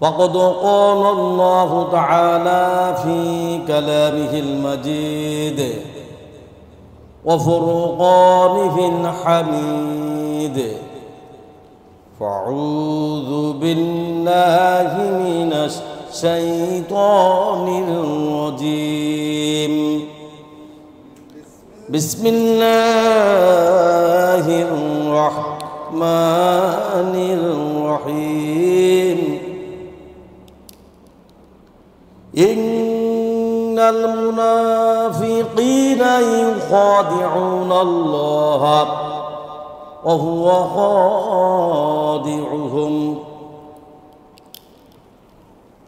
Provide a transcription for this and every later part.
فقد قال الله تعالى في كلامه المجيد وفرقانه الحميد فأعوذ بالله من الشيطان الرجيم بسم الله الرحمن الرحيم إن المنافقين يخادعون الله وهو خادعهم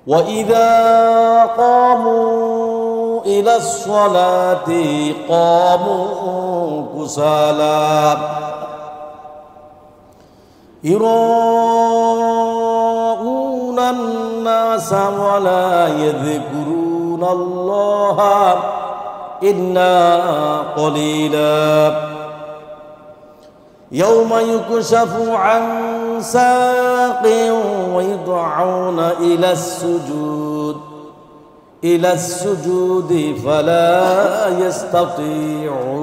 وإذا قاموا إلى الصلاة قاموا كسالى يراءون الناس ولا يذكرون الله إلا قليلا يوم يكشف عن ساق ويدعون إلى السجود فلا يستطيعون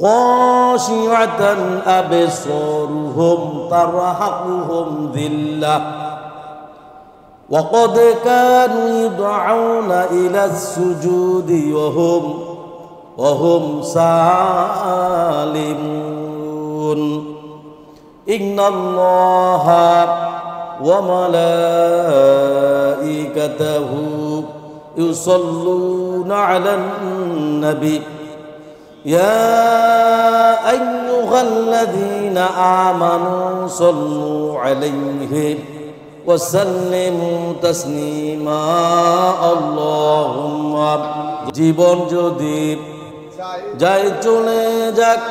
خاشعة أبصارهم ترهقهم ذلة وقد كانوا يدعون إلى السجود وهم سالمون إن الله وملائكته يصلون على النبي يا أيها الذين آمنوا صلوا عليه وسلموا تسليما اللهم জীবন যদি যায় চলে যাক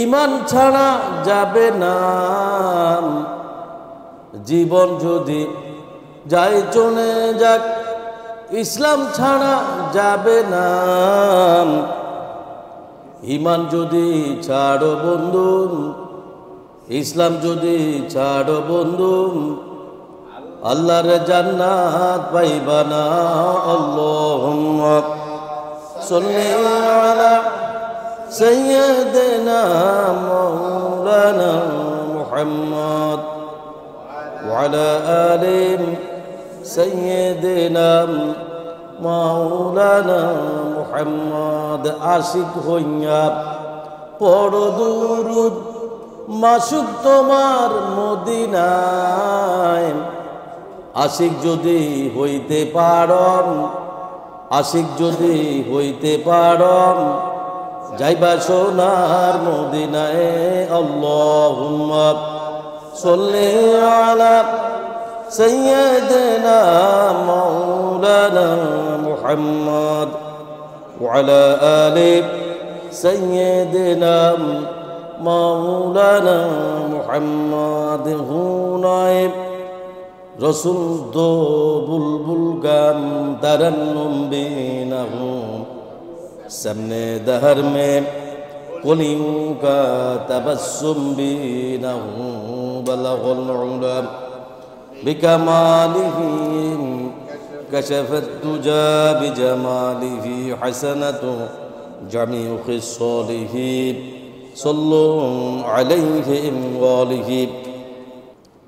ঈমান ছাড়া যাবে না জীবন যদি যায় চলে যাক ইসলাম ছাড়া যাবে না ঈমান যদি ছাড়ো বন্ধু ইসলাম যদি ছাড়ো বন্ধু আল্লাহর জান্নাত পাইবা না আল্লাহুম্মা সাল্লি আলা সাইয়্যিদিনা মাওলানা মুহাম্মদ ওয়া আলা আলি সাইয়্যিদিনা মাওলানা মুহাম্মদ আশিক হইয়া পড়ো দুরূদ মাসুক তোমার মদিনায় আশিক যদি হইতে পারম আশিক যদি হইতে পারম যাইবা সোনার মদিনায় আল্লাহুম্মা সাল্লি আলা সাইয়্যিদিনা মাওলানা মুহাম্মদ ওয়া আলা আলি সাইয়্যিদিনা মাওলানা মুহাম্মদ হুনায় रसूल दो बुलबुल गाम तरन्नुम बीनहूं सबने दहर में कुलियों का तबस्सुम बीनहूं बलगुल उला बिकमालिही कशफत तुजा बिजमालिही हसनतु जमीउ खिस्सालिही सल्लु अलैहि वालिही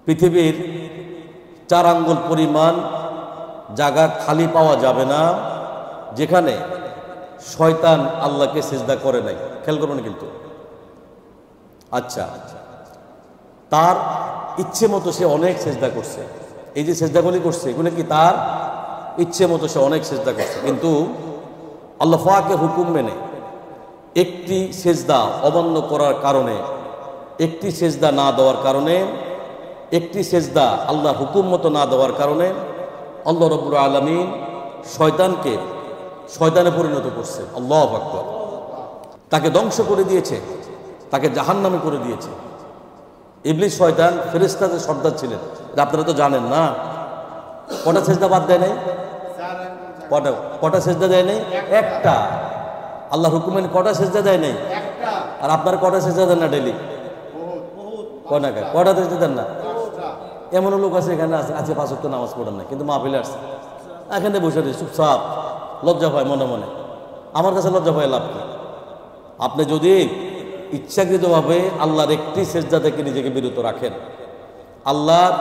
पृथिवीर 4 আঙ্গুল পরিমাণ জায়গা খালি পাওয়া যাবে না যেখানে শয়তান আল্লাহকে সিজদা করে নাই। খেয়াল করবেন কিন্তু আচ্ছা তার ইচ্ছে মতো সে অনেক সিজদা করছে। এই যে সিজদাগুলি করছে এগুলো কি তার ইচ্ছে মতো সে অনেক সিজদা করছে, কিন্তু আল্লাহ পাকের হুকুম মেনে একটি সিজদা অমান্য করার কারণে, একটি সিজদা না দেওয়ার কারণে, একটি সেজদা আল্লাহ হুকুম মতো না দেওয়ার কারণে আল্লাহ রাব্বুল আলামিন শয়তানকে শয়তানে পরিণত করছে। আল্লাহু আকবার। তাকে ধ্বংস করে দিয়েছে, তাকে জাহান্নামে করে দিয়েছে। ইবলিস শয়তান ফেরেশতাদের সর্দার ছিলেন, আপনারা তো জানেন না। কটা সেজদা বাদ দেয় নাই? কটা সেজদা দেয় নাই? একটা। আল্লাহর হুকুমে কটা সেজদা দেয় নাই? আর আপনার কটা সেজদা দেন না ডেইলি? কয়টা খায়, কয়টা দিতে দেন না? এমনও লোক আছে এখানে আছে, আজকে 5 ওয়াক্ত নামাজ পড়েন না, কিন্তু মাহফিলে আসছে, এখানে বসে রয়েছে চুপচাপ, লজ্জা পায় মনে মনে। আমার কাছে লজ্জা পায় লাভ কি? আপনি যদি ইচ্ছাকৃতভাবে আল্লাহর একটি সেজদা থেকে নিজেকে বিরত রাখেন, আল্লাহর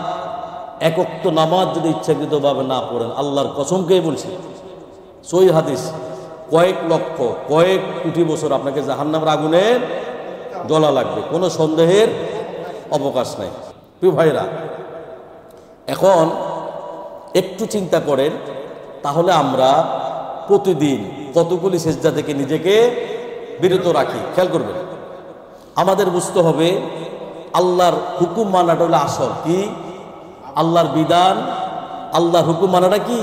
এক ওয়াক্ত নামাজ যদি ইচ্ছাকৃতভাবে না পড়েন, আল্লাহর কসমকেই বলছি, সহিহ হাদিস, কয়েক লক্ষ কয়েক কোটি বছর আপনাকে জাহান্নামের আগুনে জ্বলা লাগবে, কোনো সন্দেহের অবকাশ নাই। প্রিয় ভাইরা, এখন একটু চিন্তা করেন, তাহলে আমরা প্রতিদিন কতগুলি সেজদা থেকে নিজেকে বিরত রাখি? খেয়াল করবেন, আমাদের বুঝতে হবে আল্লাহর হুকুম মানাটা হলো আসল। কি? আল্লাহর বিধান, আল্লাহর হুকুম মানাটা কি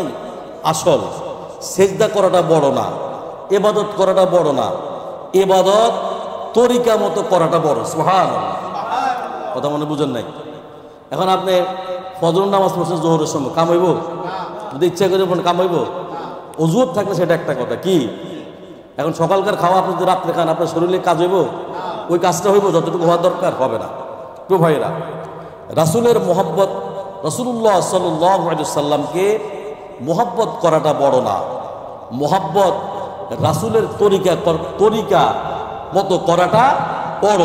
আসল। সেজদা করাটা বড় না, ইবাদত করাটা বড় না, ইবাদত তরিকা মতো করাটা বড়। সুবহানাল্লাহ, কথা মনে বুঝেন নাই? এখন আপনি ফজর নামাজ পড়ছেন জোহরের সময়, কামাইব? যদি ইচ্ছা করে কামাইব? অজুহাত থাকলে সেটা একটা কথা। কি? এখন সকালকার খাওয়া আপনি যদি রাত্রে খান, আপনার শরীরে কাজ হইব? ওই কাজটা হইব যতটুকু হওয়ার দরকার? হবে না। তো ভাইরা, রাসূলের মোহাব্বত, রাসূলুল্লাহ সাল্লাল্লাহু আলাইহি ওয়াসাল্লামকে মোহাব্বত করাটা বড় না, মোহাব্বত রাসূলের তরিকা মতো করাটা বড়।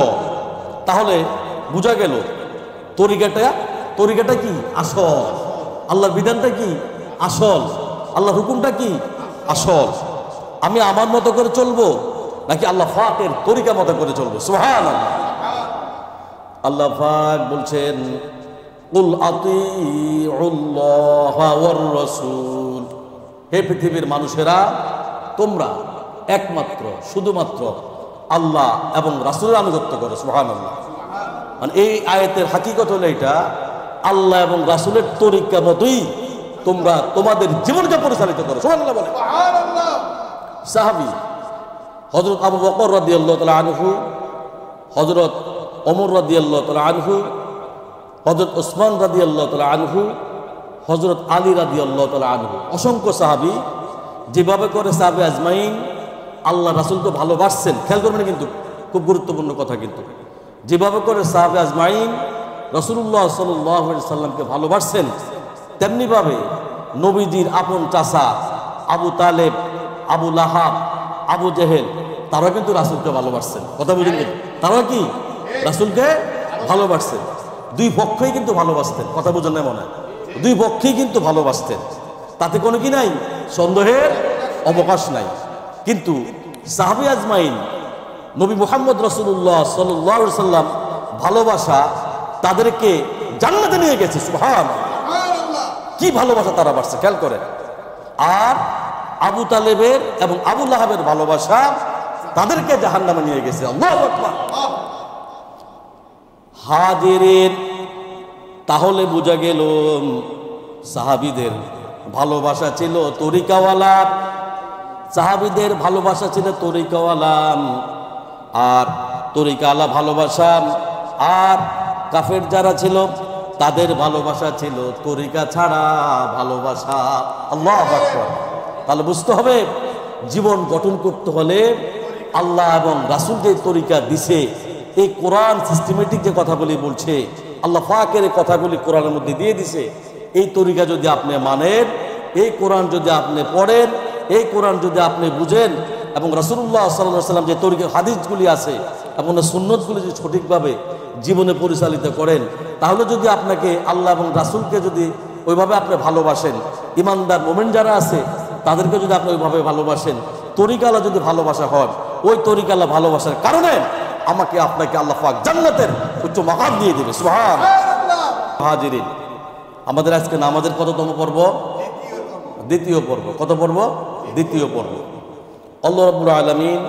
তাহলে বোঝা গেল তরিকাটা কি আসল, আল্লাহর বিধানটা কি আসল, আল্লাহর হুকুমটা কি আসল। আমি আমার মতো করে চলবো নাকি আল্লাহ পাকের তরিকা মতো করে চলবো? সুবহানাল্লাহ। আল্লাহ পাক বলছেন, কুল আতিউল্লাহ ওয়ার রাসূল, হে পৃথিবীর মানুষেরা, তোমরা একমাত্র শুধুমাত্র আল্লাহ এবং রাসূলের আনুগত্য করো। সুবহানাল্লাহ। মানে এই আয়াতের হাকিকত হলো এটা, আল্লাহ এবং রাসূলের তরিকা মতোই তোমরা তোমাদের জীবনকে পরিচালিত করো। সুবহানাল্লাহ বলে। সাহাবী হযরত আবু বকর রাদিয়াল্লাহু তাআলা আনহু, হযরত ওমর রাদিয়াল্লাহু তাআলা আনহু, হযরত ওসমান রাদিয়াল্লাহু তাআলা আনহু, হযরত আলী রাদিয়াল্লাহু তাআলা আনহু, অসংখ্য সাহাবী যেভাবে করে সাহাবে আজমাইন আল্লাহ রাসূলকে ভালোবাসছেন। খেয়াল করবেন কিন্তু, খুব গুরুত্বপূর্ণ কথা কিন্তু, যেভাবে করে সাহাবে আজমাইন রাসূলুল্লাহ সাল্লাল্লাহু আলাইহি সাল্লামকে ভালোবাসছেন, তেমনিভাবে নবীজির আপন চাচা আবু তালেব, আবু লাহাব, আবু জেহেল, তারা কিন্তু রাসূলকে ভালোবাসছেন। কথা বুঝেন? কিন্তু তারা কি রাসূলকে ভালোবাসছেন। দুই পক্ষই কিন্তু ভালোবাসতেন। কথা বুঝেন না মনে হয়? দুই পক্ষেই কিন্তু ভালোবাসতেন, তাতে কোনো কি নাই, সন্দেহের অবকাশ নাই। কিন্তু সাহাবে আজমাইন নবী মুহাম্মদ রাসূলুল্লাহ সাল্লাল্লাহু আলাইহি সাল্লাম ভালোবাসা তাদেরকে জান্নাতে নিয়ে গেছে। সুবহানাল্লাহ, কি ভালোবাসা তারা বাড়ছে, খেয়াল করেন। আর আবু তালেবের এবং আবু লাহাবের ভালোবাসা তাদেরকে জাহান্নামে নিয়ে গেছে। আল্লাহু আকবার। হাজিরিন, তাহলে বোঝা গেল সাহাবীদের ভালোবাসা ছিল তরিকাওয়ালা, সাহাবীদের ভালোবাসা ছিল তরিকাওয়ালা, আর তরিকাওয়ালা ভালোবাসা। আর কাফের যারা ছিল তাদের ভালোবাসা ছিল তরিকা ছাড়া ভালোবাসা। আল্লাহু আকবার। তাহলে বুঝতে হবে, জীবন গঠন করতে হলে আল্লাহ এবং রাসূল যে তরিকা দিছে, এই কোরআন সিস্টেমেটিক যে কথাগুলি বলছে, আল্লাহ পাকের কথাগুলি কোরআনের মধ্যে দিয়ে দিছে, এই তরিকা যদি আপনি মানেন, এই কোরআন যদি আপনি পড়েন, এই কোরআন যদি আপনি বুঝেন, এবং রাসূলুল্লাহ সাল্লাল্লাহু আলাইহি ওয়াসাল্লাম যে তরিকা হাদিসগুলি আছে এবং সুন্নতগুলি যদি সঠিকভাবে জীবনে পরিচালিত করেন, তাহলে যদি আপনাকে আল্লাহ এবং রাসূলকে যদি ওইভাবে আপনি ভালোবাসেন, ইমানদার মুমিন যারা আছে তাদেরকে যদি আপনি ওইভাবে ভালোবাসেন, তরিকালা যদি ভালোবাসা হয়, ওই তরিকালা ভালোবাসার কারণে আমাকে আপনাকে আল্লাহ পাক জান্নাতের উচ্চ মাকাম দিয়ে দেবে। সুবহানাল্লাহ। হাজিরিন, আমাদের আজকে নামাজের কততম পর্ব? দ্বিতীয় পর্ব। কত পর্ব? দ্বিতীয় পর্ব। আল্লাহ রাব্বুল আলামিন,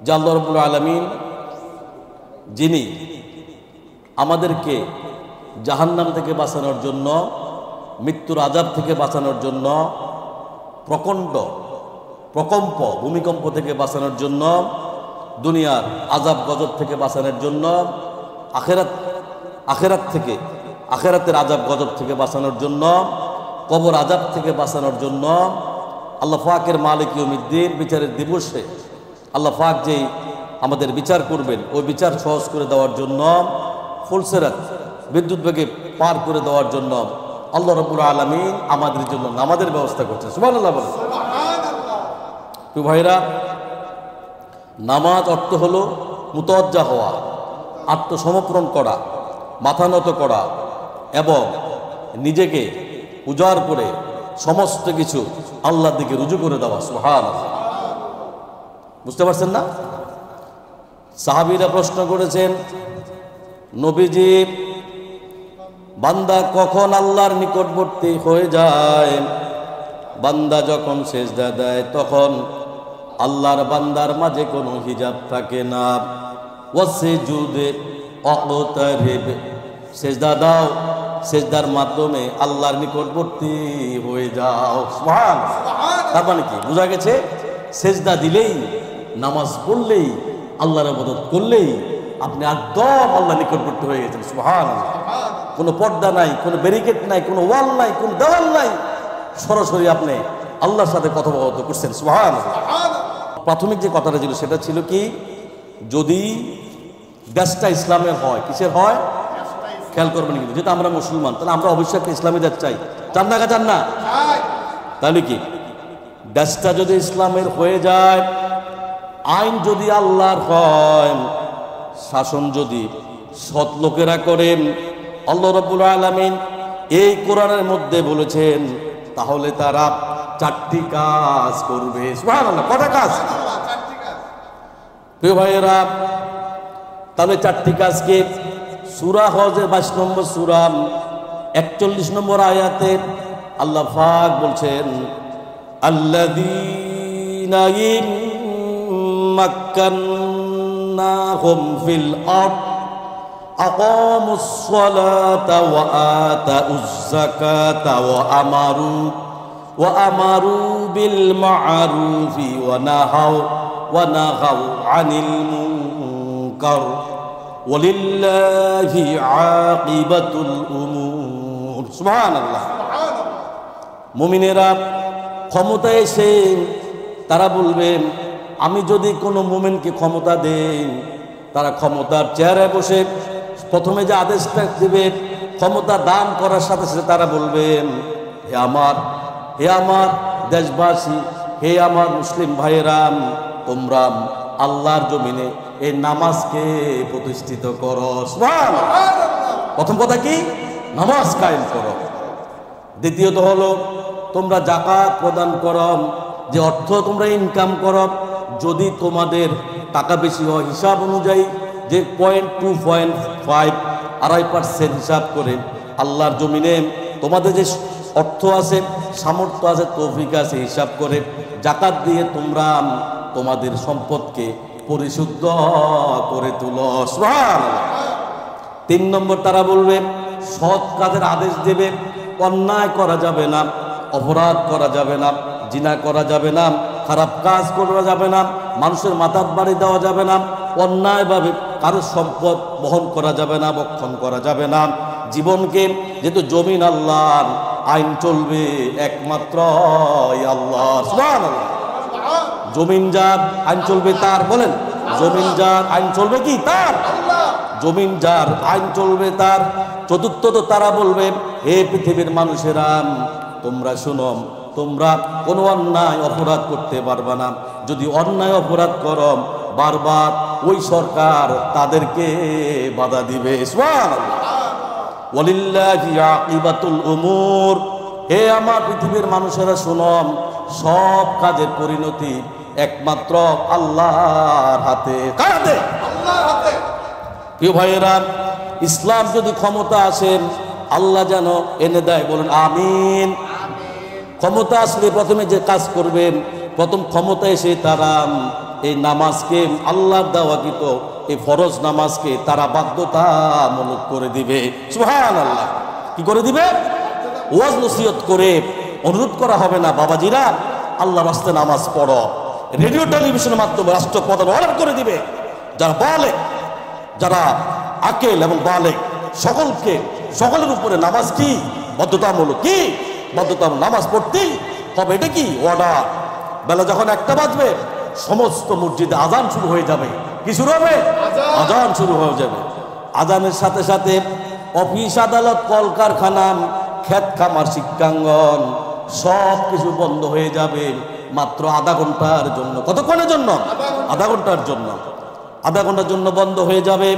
যে আল্লাহ রাব্বুল আলামিন যিনি আমাদেরকে জাহান্নাম থেকে বাঁচানোর জন্য, মৃত্যুর আযাব থেকে বাঁচানোর জন্য, প্রকম্প ভূমিকম্প থেকে বাঁচানোর জন্য, দুনিয়ার আযাব গজব থেকে বাঁচানোর জন্য, আখেরাতের আযাব গজব থেকে বাঁচানোর জন্য, কবর আযাব থেকে বাঁচানোর জন্য, আল্লাহ পাকের মালিক ইয়াউমিদ্দিন বিচারের দিবসে আল্লাহ পাক যেই আমাদের বিচার করবেন, ওই বিচার সহজ করে দেওয়ার জন্য ফুলসেরাত বিদ্যুৎ বেগে পার করে দেওয়ার জন্য আল্লাহ রাব্বুল আলামিন আমাদের জন্য নামাজের ব্যবস্থা করছেন। সুবহানাল্লাহ বলেন। প্রিয় ভাইরা, নামাজ অর্থ হলো মুতাওয়াজ্জা হওয়া, আত্মসমর্পণ করা, মাথা নত করা এবং নিজেকে উজাড় করে সমস্ত কিছু আল্লাহর দিকে রুজু করে দেওয়া। সুবহানাল্লাহ, বুঝতে পারছেন না? সাহাবীরা প্রশ্ন করেছেন, নবীজি, বান্দা কখন আল্লাহর নিকটবর্তী হয়ে যায়? বান্দা যখন সেজদা দেয় তখন আল্লাহর বান্দার মাঝে কোনো হিজাব থাকে না। ওয়াসজুদে ওয়াকতারিব, সেজদা দাও, সেজদার মাধ্যমে আল্লাহর নিকটবর্তী হয়ে যাও। সুবহানাল্লাহ। তার মানে কি বোঝা গেছে? সেজদা দিলেই, নামাজ পড়লেই, আল্লাহর ইবাদত করলেই আপনি একদম আল্লাহর নিকটবর্তী হয়ে গেছেন। সুবহানাল্লাহ। কোনো পর্দা নাই, কোনো ব্যারিকেড নাই, কোনো ওয়াল নাই, কোনো দেওয়াল নাই, সরাসরি আপনি আল্লাহর সাথে কথোপকথন করছেন। সুবহানাল্লাহ। প্রাথমিক যে কথাটা ছিল সেটা ছিল কি, যদি দেশটা ইসলামের হয়, কিসের হয়? খেয়াল করবেন কিন্তু, যেহেতু আমরা মুসলমান, তাহলে আমরা অবশ্যই একটা ইসলামী দেশ চাই। চান না? চান না? তাহলে কি দেশটা যদি ইসলামের হয়ে যায়, আইন যদি আল্লাহর হয়, শাসন যদি সৎ লোকেরা করেন, আল্লাহ রাব্বুল আলামিন এই কোরআনের মধ্যে বলেছেন, তাহলে তারা 4টি কাজ করবে। সুবহানাল্লাহ। কটা কাজ? প্রিয় ভাইয়েরা, তাহলে 4টি কাজকে সূরা হজের 22 নম্বর সূরা 41 নম্বর আয়াতে আল্লাহ পাক বলছেন, আল্লাযীনা মাক্কান্নাহুম ফিল আরদ আকামুস সালাতা ওয়া আতাউজ যাকাতা ওয়া আমারু বিল মা'রুফি ওয়া নাহাউ আনিল মুনকার ওয়ালিল্লাহি আকিবাতুল উমুর। সুবহানাল্লাহ। মুমিনেরা ক্ষমতায় এসে তারা বলবেন, আমি যদি কোনো মুমিনকে ক্ষমতা দেই, তারা ক্ষমতার চেয়ারে বসে প্রথমে যে আদেশটা দেবে, ক্ষমতা দান করার সাথে সাথে তারা বলবেন, হে আমার দেশবাসী, হে আমার মুসলিম ভাইয়েরাম, তোমরা আল্লাহর জমিনে এই নামাজকে প্রতিষ্ঠিত করো। সুবহানাল্লাহ। প্রথম কথা কি? নামাজ কায়েম করো। দ্বিতীয়ত হলো, তোমরা যাকাত প্রদান করো, যে অর্থ তোমরা ইনকাম করো, যদি তোমাদের টাকা বেশি হয়, হিসাব অনুযায়ী যে 0.2.5 2.5% হিসাব করে আল্লাহর জমিনে তোমাদের যে অর্থ আছে, সামর্থ্য আছে, তৌফিক আছে, হিসাব করে যাকাত দিয়ে তোমরা তোমাদের সম্পদকে পরিশুদ্ধ করে তুলো। সুবহানাল্লাহ। 3 নম্বর, তারা বলবে, সৎ কাজের আদেশ দেবে, অন্যায় করা যাবে না, অপরাধ করা যাবে না, জিনা করা যাবে না, খারাপ কাজ করা যাবে না, মানুষের মাথার বাড়ি দেওয়া যাবে না, অন্যায়ভাবে কারোর সম্পদ বহন করা যাবে না, বক্ষণ করা যাবে না। জীবনকে, যেহেতু জমিন আল্লাহর, আইন চলবে একমাত্র আল্লাহ। সুবহানাল্লাহ। জমিন যার, আইন চলবে তার। বলেন, জমিন যার, আইন চলবে কি? তার। জমিন যার, আইন চলবে তার। চতুর্থত তারা বলবে, হে পৃথিবীর মানুষেরা, তোমরা শুনো, তোমরা কোনো অন্যায় অপরাধ করতে পারবে না। যদি অন্যায় অপরাধ করো, বারবার ওই সরকার তাদেরকে বাধা দিবে। সুবহানাল্লাহ। ওয়ালিল্লাহি আকিবাতুল উমুর, হে আমার পৃথিবীর মানুষেরা শুনো, সব কাজের পরিণতি একমাত্র আল্লাহর হাতে। কার হাতে? আল্লাহর হাতে। প্রিয় ভাইয়েরা, ইসলাম যদি ক্ষমতা আসেন, আল্লাহ যেন এনে দেয়। বলুন আমিন। ক্ষমতা আসলে প্রথমে যে কাজ করবেন, প্রথম ক্ষমতা এসে তারা এই নামাজকে, আল্লাহর দেওয়াকৃত এই ফরজ নামাজকে তারা বাধ্যতামূলক করে দিবে। সুবহানাল্লাহ। কি করে দিবে? ওয়াজ নসিহত করে অনুরোধ করা হবে না, বাবাজিরা আল্লাহর রাস্তায় নামাজ পড়ো। রেডিও টেলিভিশনের মাধ্যমে রাষ্ট্র প্রধান অর্ডার করে দিবে, যারা বালেগ, যারা আকেল এবং বালেগ, সকলের উপরে নামাজ কি বাধ্যতামূলক। কি বাধ্যতামূলক? নামাজ পড়তেই হবে। এটা কি অর্ডার। বেলা যখন 1টা বাজবে, সমস্ত মসজিদে আজান শুরু হয়ে যাবে। কি শুরু হবে? আজান শুরু হয়ে যাবে। আজানের সাথে সাথে অফিস আদালত কলকারখানা ক্ষেত খামার শিক্ষাঙ্গন সব কিছু বন্ধ হয়ে যাবে মাত্র আধা ঘন্টার জন্য। কতক্ষণের জন্য? আধা ঘন্টার জন্য। আধা ঘন্টার জন্য বন্ধ হয়ে যাবে।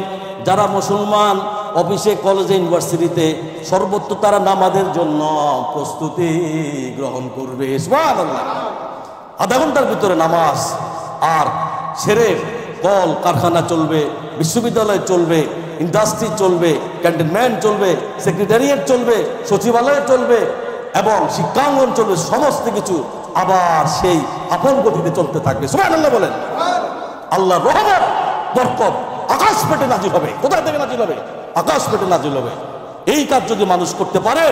যারা মুসলমান অফিসে কলেজে ইউনিভার্সিটিতে সর্বত্র তারা নামাজের জন্য প্রস্তুতি গ্রহণ করবে। সুবহানাল্লাহ। আধা ঘন্টার ভিতরে নামাজ আর সেরে কল কারখানা চলবে, বিশ্ববিদ্যালয় চলবে, ইন্ডাস্ট্রি চলবে, ক্যান্টনমেন্ট চলবে, সেক্রেটারিয়েট চলবে, সচিবালয় চলবে এবং শিক্ষাঙ্গন চলবে। সমস্ত কিছু আবার সেই আপন গতিতে চলতে থাকবে। সুবহানাল্লাহ বলেন। আল্লাহর রহমত বরকত আকাশ পেটে নাজিল হবে। কোথায় থেকে নাজিল হবে? আকাশ পেটে নাজিল হবে। এই কাজ যদি মানুষ করতে পারে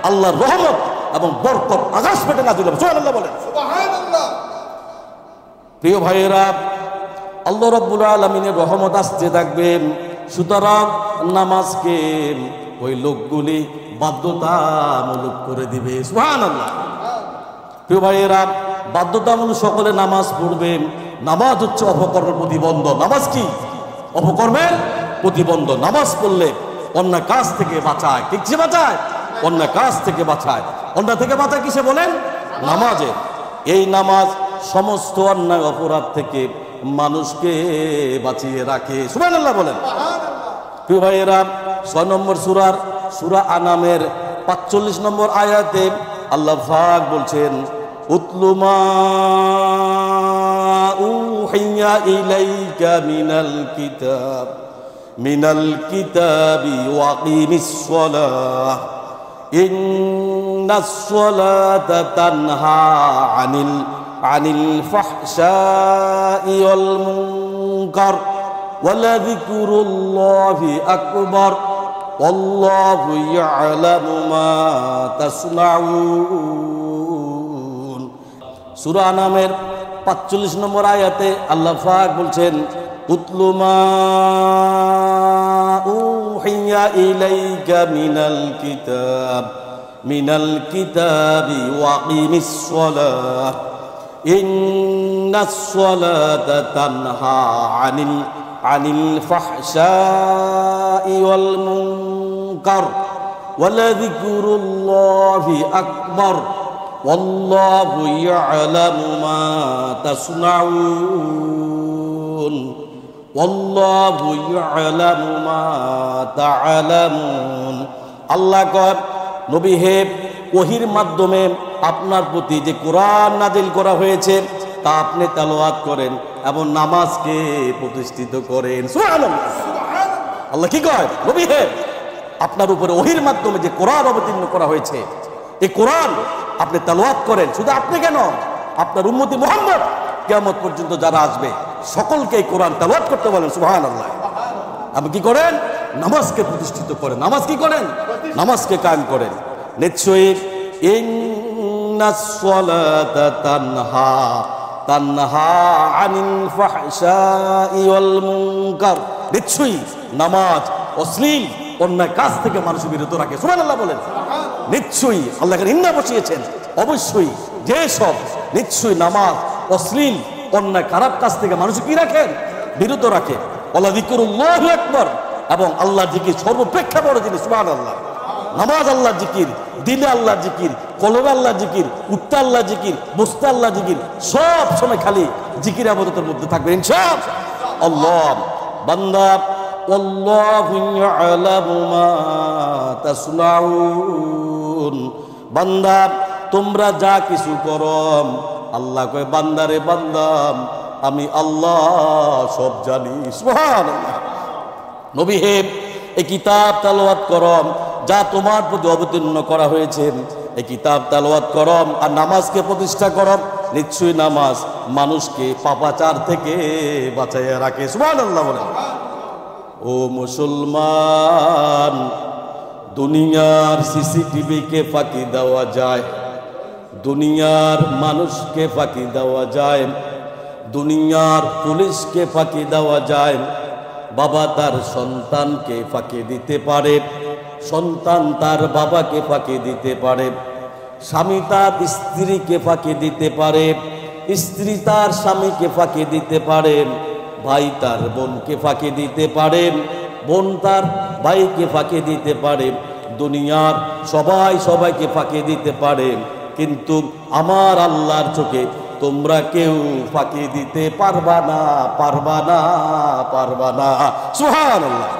আল্লাহর রহমত এবং বরকত আকাশ পেটে নাজিল হবে। সুবহানাল্লাহ বলেন। সুবহানাল্লাহ। প্রিয় ভাইয়েরা, আল্লাহ রাব্বুল আলামিনের রহমত আসতে থাকবে। সুতরাং নামাজকে ওই লোকগুলি বাধ্যতামূলক করে দিবে। সুবহানাল্লাহ। প্রিয় ভাইয়েরা, বাধ্যতামূলক সকলে নামাজ পড়বে। নামাজ হচ্ছে অপকর্মের প্রতিবন্ধ। নামাজ কি? অপকর্মের প্রতিবন্ধ। নামাজ পড়লে অন্যায় কাজ থেকে বাঁচায়। কিসে বাঁচায়? অন্যায় কাজ থেকে বাঁচায়। অন্যায় থেকে বাঁচায় কিসে বলেন? নামাজে। এই নামাজ সমস্ত অন্যায় অপরাধ থেকে মানুষকে বাঁচিয়ে রাখে। সুবহানাল্লাহ বলেন। প্রিয় ভাইয়েরা, 6 নম্বর সূরা আনামের 45 নম্বর আয়াতে আল্লাহ পাক বলছেন, উতলু মা উহিয়া ইলাইকা মিনাল কিতাবি ওয়াকিমিস সালাহ ইন্নাস সালাতা তানহা আনিল ফাহশাই ওয়াল মুনকার ওয়ালাযিকরুল্লাহি আকবার ওয়াল্লাহু ইয়ালামু মা তাসনাউন। সূরা আনামের 45 নম্বর আয়াতে আল্লাহ পাক বলছেন, উতলু মা উহিয়া ইলাইকা মিনাল কিতাবি ওয়াকিমিস সালাহ ইন্নাস সালাতা তানহা আনিল ফাহশাই ওয়াল মুনকার ওয়ালাযিকরুল্লাহি আকবার ওয়াল্লাহু ইয়ালামু মা তাসনাউন ওয়াল্লাহু ইয়ালামু মা তাআলামুন। আল্লাহ কয়, নবী হে, ওহীর মাধ্যমে আপনার প্রতি যে কোরআন নাজিল করা হয়েছে তা আপনি তেলাওয়াত করেন এবং নামাজকে প্রতিষ্ঠিত করেন। সুবহানাল্লাহ। আল্লাহ কি কয়? নবী হে, আপনার উপরে ওহীর মাধ্যমে যে কোরআন অবতীর্ণ করা হয়েছে এই কোরআন আপনি তেলাওয়াত করেন। শুধু আপনি কেন, আপনার উম্মতি মুহাম্মদ কিয়ামত পর্যন্ত যারা আসবে সকলকে এই কোরআন তেলাওয়াত করতে বলেন। সুবহানাল্লাহ। আপনি কি করেন? নামাজকে প্রতিষ্ঠিত করেন। নামাজ কি করেন? নামাজকে কায়েম করেন। নিশ্চয়ই ইন্নাস সালাতা তানহা আনিল ফাহশাই ওয়াল মুনকার। নিশ্চয়ই নামাজ অশ্লীল অন্যায় কাজ থেকে মানুষ বিরত রাখে। সুবহানাল্লাহ বলেন। নিশ্চয়ই আল্লাহ এখানে ইন্না বসিয়েছেন। অবশ্যই যে সব নিশ্চয়ই নামাজ অশ্লীল অন্যায় খারাপ কাজ থেকে মানুষ কি রাখেন? বিরত রাখে। ওয়ালা যিকরুল্লাহি আকবার, এবং আল্লাহ জিকির সর্বাপেক্ষা বড় জিনিস। সুবহানাল্লাহ। নামাজ আল্লাহ জিকির, দিলে আল্লাহ জিকির, কলবে আল্লাহ জিকির, উঠতে আল্লাহ জিকির, বসতে আল্লাহ জিকির, সব সময় খালি জিকির ইবাদতের মধ্যে থাকবে ইনশাআল্লাহ। বান্দা, আল্লাহু ইয়ালামু মা তাসনাউন। বান্দা, তোমরা যা কিছু করো, আল্লাহ কয় বান্দারে বান্দা আমি আল্লাহ সব জানি। সুবহানাল্লাহ। নবী হে, এই কিতাব তেলাওয়াত করম যা তোমার প্রতি অবতীর্ণ করা হয়েছে, এই কিতাব তেলাওয়াত করম আর নামাজকে প্রতিষ্ঠা করম। নিশ্চয়ই নামাজ মানুষকে পাপাচার থেকে বাঁচাইয়া রাখে। সুবহানাল্লাহ বলেন। ও মুসলমান, দুনিয়ার সিসিটিভিকে ফাঁকি দেওয়া যায়, দুনিয়ার মানুষকে ফাঁকি দেওয়া যায়, দুনিয়ার পুলিশকে ফাঁকি দেওয়া যায়, বাবা তার সন্তানকে ফাঁকি দিতে পারে, সন্তান তার বাবাকে ফাঁকি দিতে পারে, স্বামী তার স্ত্রীকে ফাঁকি দিতে পারে, স্ত্রী তার স্বামীকে ফাঁকি দিতে পারে, ভাই তার বোনকে ফাঁকি দিতে পারে, বোন তার ভাইকে ফাঁকি দিতে পারে, দুনিয়ার সবাই সবাইকে ফাঁকি দিতে পারে, কিন্তু আমার আল্লাহর চোখে তোমরা কেউ ফাঁকি দিতে পারবা না, পারবা না, পারবা না। সুবহানাল্লাহ।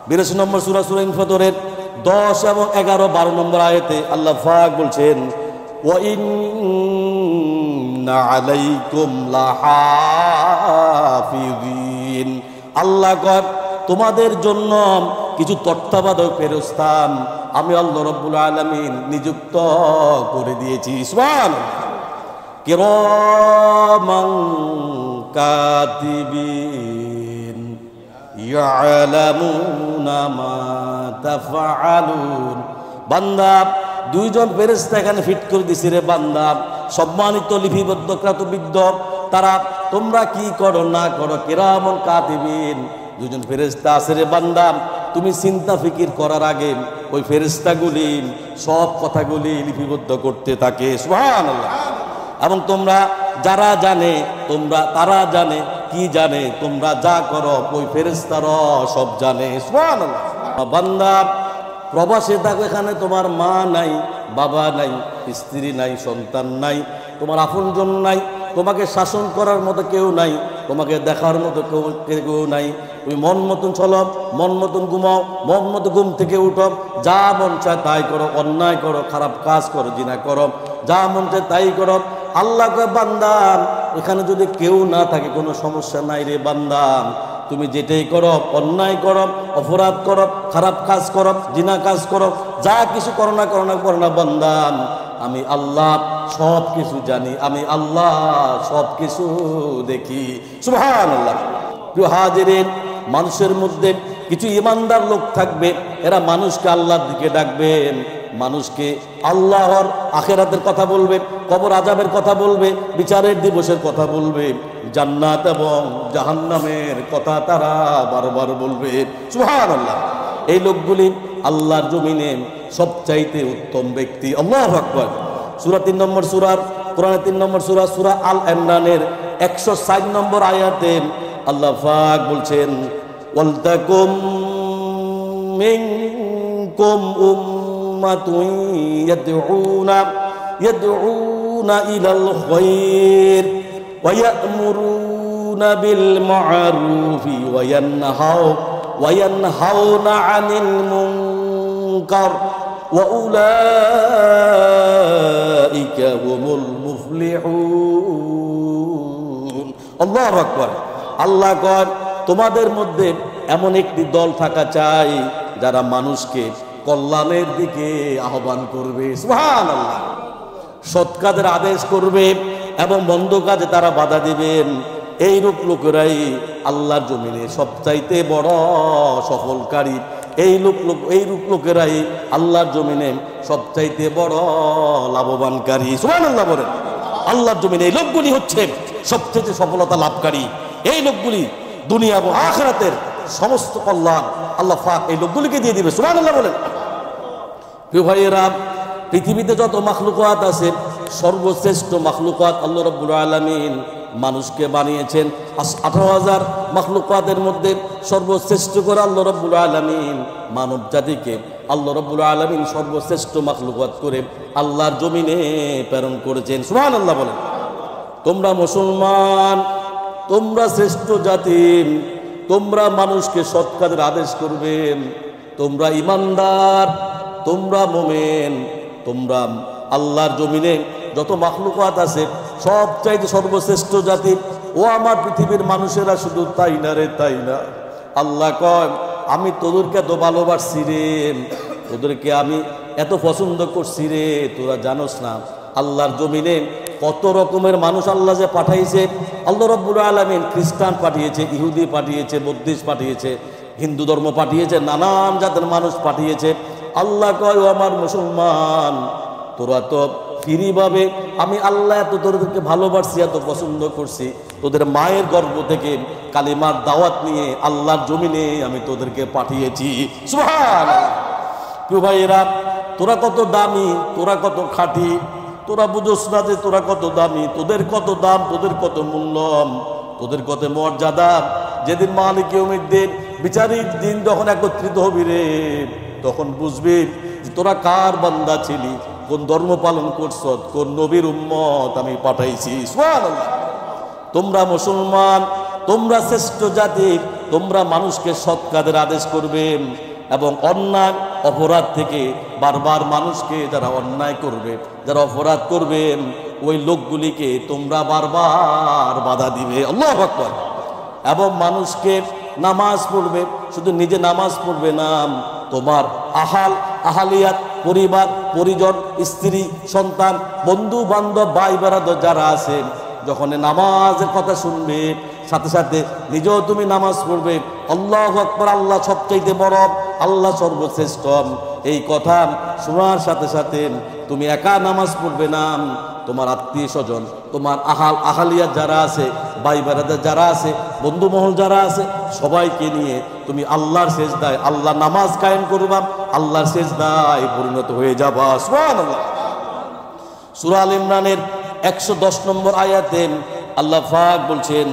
82 নম্বর সূরা সূরা ইনফিতরের 10 এবং 11, 12 নম্বর আয়াতে আল্লাহ পাক বলছেন, ওয়া ইন্না আলাইকুম লাহাফিযিন। আল্লাহ কয় তোমাদের জন্য কিছু তত্ত্বাবধায়ক ফেরেশতা আমি আল্লাহ রাব্বুল আলামিন নিযুক্ত করে দিয়েছি। সুবহানাল্লাহ। কিরামান কাতিবিন ইয়ালামুনা মা তাফআলুন। বান্দা, দুইজন ফেরেশতা এখানে ফিট করে দিছি রে বান্দা, সম্মানিত লিপিবদ্ধ কৃতবিদ্ধ, তারা তোমরা কি করো না করো, কিরামান কাতিবিন, দুইজন ফেরেশতা আছে রে বান্দা। তুমি চিন্তা ফিকির করার আগে ওই ফেরেশতাগুলি সব কথাগুলি লিপিবদ্ধ করতে থাকে। সুবহানাল্লাহ। এবং তোমরা যারা জানে, তারা জানে, কি জানে, তোমরা যা করো ওই ফেরেশতারা সব জানে। সুবহানাল্লাহ। বান্দা, প্রবাসে থাকো, এখানে তোমার মা নাই, বাবা নাই, স্ত্রী নাই, সন্তান নাই, তোমার আপনজন নাই, তোমাকে শাসন করার মতো কেউ নাই, তোমাকে দেখার মতো কেউ নাই। তুমি মন মতন চলো, মন মতন ঘুমাও, মন মতো ঘুম থেকে উঠো, যা মন চায় তাই করো, অন্যায় করো, খারাপ কাজ করো, জিনা করো, যা মন চায় তাই করো। আল্লাহ কয় বান্দা, এখানে যদি কেউ না থাকে কোনো সমস্যা নাই রে বান্দা, তুমি যেটাই করো, অন্যায় করো, অপরাধ করো, খারাপ কাজ করো, জিনা কাজ করো, যা কিছু করো না বান্দা, আমি আল্লাহ সব কিছু জানি, আমি আল্লাহ সব কিছু দেখি। সুবহানাল্লাহ। প্রিয় হাজিরিন, মানুষের মধ্যে কিছু ইমানদার লোক থাকবে, এরা মানুষকে আল্লাহর দিকে ডাকবেন, মানুষকে আল্লাহর আখিরাতের কথা বলবে, কবর আযাবের কথা বলবে, বিচারের দিবসের কথা বলবে, জান্নাত এবং জাহান্নামের কথা তারা বারবার বলবে। সুবহানাল্লাহ। এই লোকগুলি আল্লাহর জমিনে সবচাইতে উত্তম ব্যক্তি। আল্লাহু আকবার। সূরা 3 নম্বর সূরার, কোরআনের 3 নম্বর সূরা, সূরা আল ইমরানের 160 নম্বর আয়াতে আল্লাহ পাক বলছেন, ওয়ালতাকুম মিনকুম উম্মাতুন ইয়াদউনা ইলাল খায়র ওয়া ইয়া'মুরুনা বিল মা'রুফি ওয়া ইয়ানহাউনা আনিল মুনকার ওয়া উলাইকা হুমুল মুফলিহুন। আল্লাহু আকবার। আল্লাহ কয় তোমাদের মধ্যে এমন একটি দল থাকা চাই যারা মানুষকে কল্যাণের দিকে আহ্বান করবে। সুবহানাল্লাহ। সৎ কাজের আদেশ করবে এবং মন্দ কাজে তারা বাধা দিবেন। এই লোকেরাই আল্লাহর জমিনে সবচাইতে বড় সফলকারী। এই লোকেরাই আল্লাহর জমিনে সবচাইতে বড় লাভবানকারী। সুবহানাল্লাহ বলেন। আল্লাহর জমিনে এই লোকগুলি হচ্ছে সবচেয়ে সফলতা লাভকারী। এই লোকগুলি দুনিয়া এবং আখিরাতের সমস্ত কল্যাণ আল্লাহ পাক এই লোকগুলিকে দিয়ে দিবে। সুবহানাল্লাহ বলেন। প্রিয় ভাইয়েরা, পৃথিবীতে যত মাখলুকাত আছে, সর্বশ্রেষ্ঠ মাখলুকাত আল্লাহ রাব্বুল আলামিন মানুষকে বানিয়েছেন। 18,000 মাখলুকাতের মধ্যে সর্বশ্রেষ্ঠ করে আল্লাহ রাব্বুল আলামিন মানব জাতিকে আল্লাহ রাব্বুল আলামিন সর্বশ্রেষ্ঠ মাখলুকাত করে আল্লাহর জমিনে প্রেরণ করেছেন। সুবহানাল্লাহ বলেন। তোমরা মুসলমান, তোমরা শ্রেষ্ঠ জাতি, তোমরা মানুষকে সৎ কাজের আদেশ করবেন, তোমরা ইমানদার, তোমরা মুমিন, তোমরা আল্লাহর জমিনে যত মাখলুকাত আছে সবচাইতে সর্বশ্রেষ্ঠ জাতি। ও আমার পৃথিবীর মানুষেরা, শুধু তাই না রে, তাই না, আল্লাহ কয় আমি তোদেরকে এত ভালোবাসছি রে, তোদেরকে আমি এত পছন্দ করছি রে, তোরা জানোস না আল্লাহর জমিনে কত রকমের মানুষ আল্লাহ যে পাঠাইছে। আল্লাহ রাব্বুল আলামিন খ্রিস্টান পাঠিয়েছে, ইহুদি পাঠিয়েছে, বৌদ্ধিস্ট পাঠিয়েছে, হিন্দু ধর্ম পাঠিয়েছে, নানান জাতের মানুষ পাঠিয়েছে। আল্লাহ কয় ও আমার মুসলমান, তোরা তো ফ্রিভাবে আমি আল্লাহ এত তোদেরকে ভালোবাসছি, এত পছন্দ করছি, তোদের মায়ের গর্ভ থেকে কালিমার দাওয়াত নিয়ে আল্লাহর জমিনে আমি তোদেরকে পাঠিয়েছি। সুবহানাল্লাহ। প্রিয় ভাইয়েরা, তোরা কত দামি, তোরা কত খাঁটি, তোরা বুঝোস না যে তোরা কত দামি, তোদের কত দাম, তোদের কত মূল্য, তোদের কত মর্যাদা। যেদিন মালিক ইয়াউমিদ্দিন বিচারিক দিন যখন একত্রিত হবি রে, তখন বুঝবি যে তোরা কার বান্দা ছিলি, কোন ধর্ম পালন করছ, কোন নবীর উম্মত আমি পাঠাইছি। সুবহানাল্লাহ। তোমরা মুসলমান, তোমরা শ্রেষ্ঠ জাতি, তোমরা মানুষকে সৎ কাজের আদেশ করবে এবং অন্যায় অপরাধ থেকে বারবার মানুষকে যারা অন্যায় করবে, যারা অপরাধ করবে, ওই লোকগুলিকে তোমরা বারবার বাধা দিবে। আল্লাহু আকবার। এবং মানুষকে নামাজ পড়বে, শুধু নিজে নামাজ পড়বে না, তোমার আহালিয়াত, পরিবার পরিজন, স্ত্রী সন্তান, বন্ধু বান্ধব, ভাই বেরাদর যারা আছে, যখন নামাজের কথা শুনবে সাথে সাথে নিজেও তুমি নামাজ পড়বে। আল্লাহু আকবার, আল্লাহ সবচাইতে বড়, আল্লাহ সর্বশ্রেষ্ঠ, এই কথা শোনার সাথে সাথে তুমি একা নামাজ পড়বে না, তোমার আত্মীয় স্বজন, তোমার আহালিয়াত যারা আছে, ভাই বেরাদার যারা আছে, বন্ধু মহল যারা আছে, সবাইকে নিয়ে তুমি আল্লাহর সেজদায়, আল্লাহ নামাজ কায়েম করবা, আল্লাহর সেজদায় পরিণত হয়ে যাবা। সুবহানাল্লাহ। সূরা আল ইমরানের 110 নম্বর আয়াতে আল্লাহ পাক বলছেন,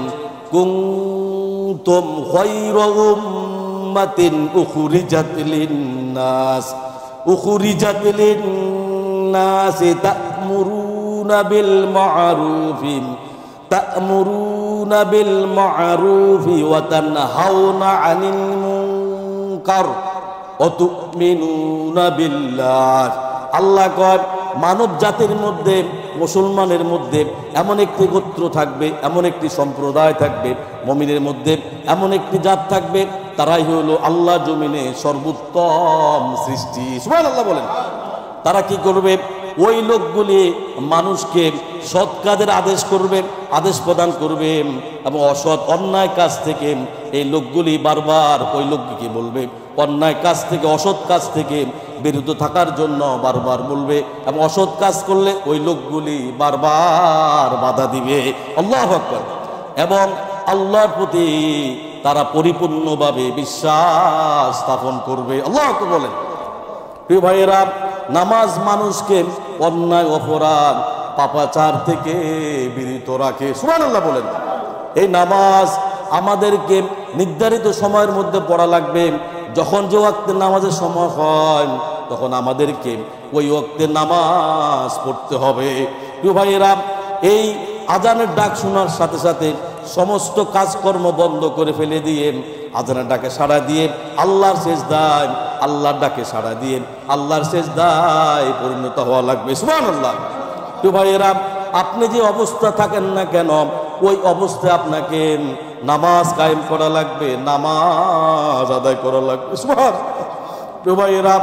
কুনতুম খায়রা উম্মাতিন উখরিজাত লিন-নাস ta'muruna bil ma'rufi wa tanhauna 'anil munkar wa tu'minuna billah। আল্লাহ কয়, মানব জাতির মধ্যে, মুসলমানের মধ্যে এমন একটি গোত্র থাকবে, এমন একটি সম্প্রদায় থাকবে, মুমিনের মধ্যে এমন একটি জাত থাকবে, তারাই হলো আল্লাহ জমিনে সর্বোত্তম সৃষ্টি। সুবহানাল্লাহ বলেন। তারা কি করবে? ওই লোকগুলি মানুষকে সৎ কাজের আদেশ করবে, আদেশ প্রদান করবে, এবং অসৎ অন্যায় কাজ থেকে এই লোকগুলি বারবার ওই লোককে বলবে, অন্যায় কাজ থেকে, অসৎ কাজ থেকে বিরত থাকার জন্য বারবার বলবে, এবং অসৎ কাজ করলে ওই লোকগুলি বারবার বাধা দিবে। আল্লাহু আকবার। এবং আল্লাহর প্রতি তারা পরিপূর্ণভাবে বিশ্বাস স্থাপন করবে। আল্লাহু আকবার বলেন। প্রিয় ভাইয়েরা, নামাজ মানুষকে অন্যায় অপরাধ পাপাচার থেকে বিরত রাখে। সুবহানাল্লাহ বলেন। এই নামাজ আমাদেরকে নির্ধারিত সময়ের মধ্যে পড়া লাগবে। যখন যে ওয়াক্তে নামাজের সময় হয়, তখন আমাদেরকে ওই ওয়াক্তে নামাজ পড়তে হবে। প্রিয় ভাইয়েরা, এই আজানের ডাক শোনার সাথে সাথে সমস্ত কাজকর্ম বন্ধ করে ফেলে দিয়ে, আজানের ডাকে সাড়া দিয়ে, আল্লাহর সেজদায়, আল্লাহর ডাকে সাড়া দিয়ে আল্লাহর সেজদায় পরিণত হওয়া লাগবে। সুবহানাল্লাহ। তো ভাইয়েরা, আপনি যে অবস্থা থাকেন না কেন, ওই অবস্থায় আপনাকে নামাজ কায়েম করা লাগবে, নামাজ আদায় করা লাগবে। সুবহানাল্লাহ। তো ভাইয়েরা,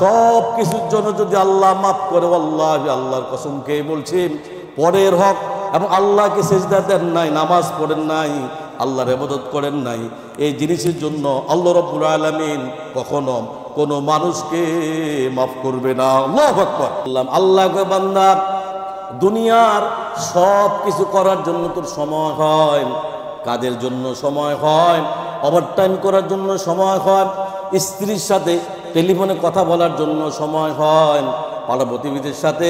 সব কিছুর জন্য যদি আল্লাহ মাফ করে, আল্লাহি, আল্লাহর কসম খেয়ে বলছি, পরের হক এবং আল্লাহকে সেজদা দেন নাই, নামাজ পড়েন নাই, আল্লাহর ইবাদত করেন নাই, এই জিনিসের জন্য আল্লাহ রাব্বুল আলামিন কখনো কোনো মানুষকে মাফ করবে না। আল্লাহু আকবার। আল্লাহ কয়, বান্দা, দুনিয়ার সব কিছু করার জন্য তোর সময় হয়, কাজের জন্য সময় হয়, ওভারটাইম করার জন্য সময় হয়, স্ত্রীর সাথে টেলিফোনে কথা বলার জন্য সময় হয়, পাড়া প্রতিবেশীর সাথে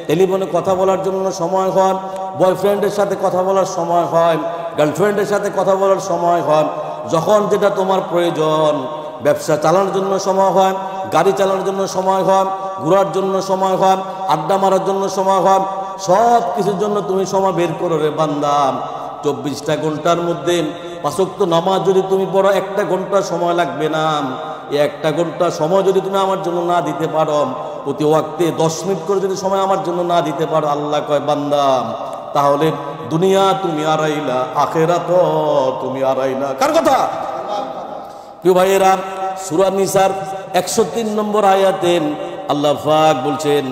টেলিফোনে কথা বলার জন্য সময় হয়, বয়ফ্রেন্ডের সাথে কথা বলার সময় হয়, গার্লফ্রেন্ডের সাথে কথা বলার সময় হয়, যখন যেটা তোমার প্রয়োজন, ব্যবসা চালানোর জন্য সময় হয়, গাড়ি চালানোর জন্য সময় হয়, ঘোরার জন্য সময় হয়, আড্ডা মারার জন্য সময় হয়, সব কিছুর জন্য তুমি সময় বের করো রে বান্দা। 24টা ঘন্টার মধ্যে 5 ওয়াক্ত নামাজ যদি তুমি পড়ো, 1টা ঘন্টা সময় লাগবে না। এই 1টা ঘন্টা সময় যদি তুমি আমার জন্য না দিতে পারো, প্রতি ওয়াক্তে 10 মিনিট করে যদি সময় আমার জন্য না দিতে পারো, আল্লাহ কয়, বান্দা, তাহলে দুনিয়া তুমি আড়াইলা, আখিরাত তুমি আড়াইলা। কার কথা? প্রিয় ভাইয়েরা, সূরা নিসার 103 নম্বর আয়াতে আল্লাহ পাক বলছেন,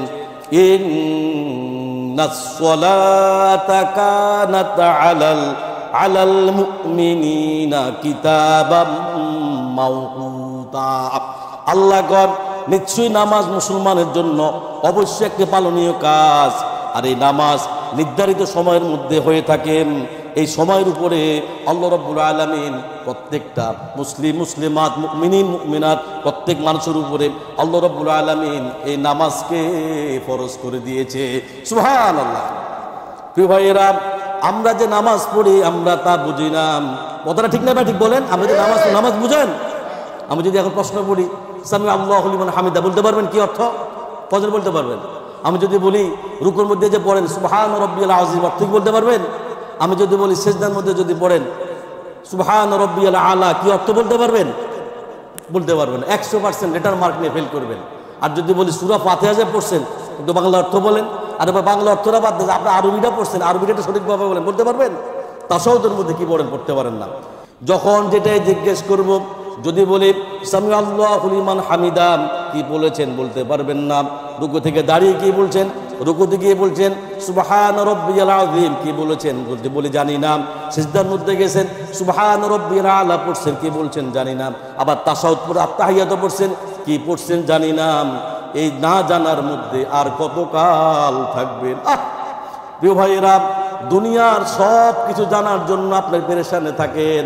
ইন্নাস সালাতা কানাত আলাল মুমিনিনা কিতাবাম মাওকুতা। আল্লাহ কয়, নিশ্চয়ই নামাজ মুসলমানের জন্য অবশ্যই একটি পালনীয় কাজ, আর এই নামাজ নির্ধারিত সময়ের মধ্যে হয়ে থাকেন। এই সময়ের উপরে আল্লাহ রাব্বুল আলামিন প্রত্যেকটা মুসলিম, মুসলিমাত, মুমিনিন, মুমিনাত, প্রত্যেক মানুষের উপরে আল্লাহ রাব্বুল আলামিন এই নামাজকে ফরজ করে দিয়েছে। সুবহানাল্লাহ। প্রিয় ভাইয়েরা, আমরা যে নামাজ পড়ি আমরা তা বুঝি না। কথাটা ঠিক না ভাই? ঠিক বলেন। আমরা যে নামাজ বুঝেন? আমি যদি এখন প্রশ্ন বলি সামি আল্লাহু লিমান হামিদা, বলতে পারবেন কি অর্থ? কজন বলতে পারবেন? আমি যদি বলি রুকুর মধ্যে যে পড়েন সুবহান রাব্বিয়াল আযীম, অর্থ কি বলতে পারবেন? আমি যদি বলি সিজদার মধ্যে যদি পড়েন সুবহান রাব্বিয়াল আলা, কি অর্থ বলতে পারবেন? বলতে পারবেন। 100% লেটার মার্ক নিয়ে ফেল করবেন। আর যদি বলি সূরা ফাতিহা যে পড়ছেন, একটু বাংলা অর্থ বলেন, আর এবার বাংলা অর্থটা বাদ দিয়ে আপনি আরবিটা পড়ছেন, আরবিটা সঠিকভাবে বলেন, বলতে পারবেন? তাশাহুদের মধ্যে কি পড়েন? পড়তে পারেন না। যখন যেটাই জিজ্ঞেস করব, যদি বলি সামি আল্লাহু লিমান হামিদা, কি বলেছেন? বলতে পারবেন না। রুকু থেকে দাঁড়িয়ে কি বলছেন? রুকুতে গিয়ে বলছেন সুবহান রাব্বিয়াল আযীম, কি বলেছেন? বলতে বলি জানি না। সিজদার মধ্যে গেছেন সুবহান রাব্বিয়াল আলা পড়ছেন, কি বলছেন? জানি না। আবার তাশাহুদ পড়ে আত্তাহিয়াত পড়ছেন, কি পড়ছেন? জানি না। এই না জানার মধ্যে আর কতকাল থাকবেন? প্রিয় ভাইয়েরা, দুনিয়ার সব কিছু জানার জন্য আপনি পেরেশানে থাকেন।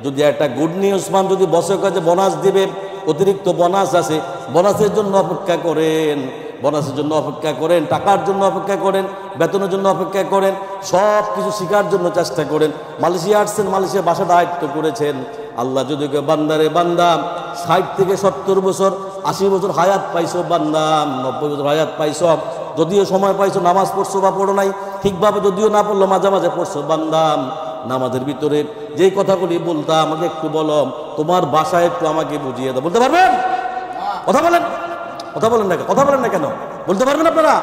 যদি একটা গুড নিউজ পান, যদি বসের কাছে বোনাস দিবে, অতিরিক্ত বোনাস আছে, বোনাসের জন্য অপেক্ষা করেন, বোনাসের জন্য অপেক্ষা করেন, টাকার জন্য অপেক্ষা করেন, বেতনের জন্য অপেক্ষা করেন, সব কিছু শেখার জন্য চেষ্টা করেন। মালয়েশিয়া আসছেন, মালয়েশিয়া বাসাটা আয়ত্ত করেছেন। আল্লাহ যদি বান্দারে বান্দা 60 থেকে 70 বছর 80 বছর হায়াত পাইছো, বান্দা 90 বছর হায়াত পাইছো, যদিও সময় পাইছো নামাজ পড়ছো বা পড়ো নাই ঠিকভাবে, যদিও না পড়লো মাঝে মাঝে পড়ছো, বান্দা নামাজের ভিতরে যেই কথাগুলি বলতাম আমাকে একটু বলো, তোমার বাসায় একটু আমাকে বুঝিয়ে দাও। বলতে পারবেন? কথা বলেন, কথা বলেন না, কথা বলেন না কেন? বলতে পারবেন আপনারা?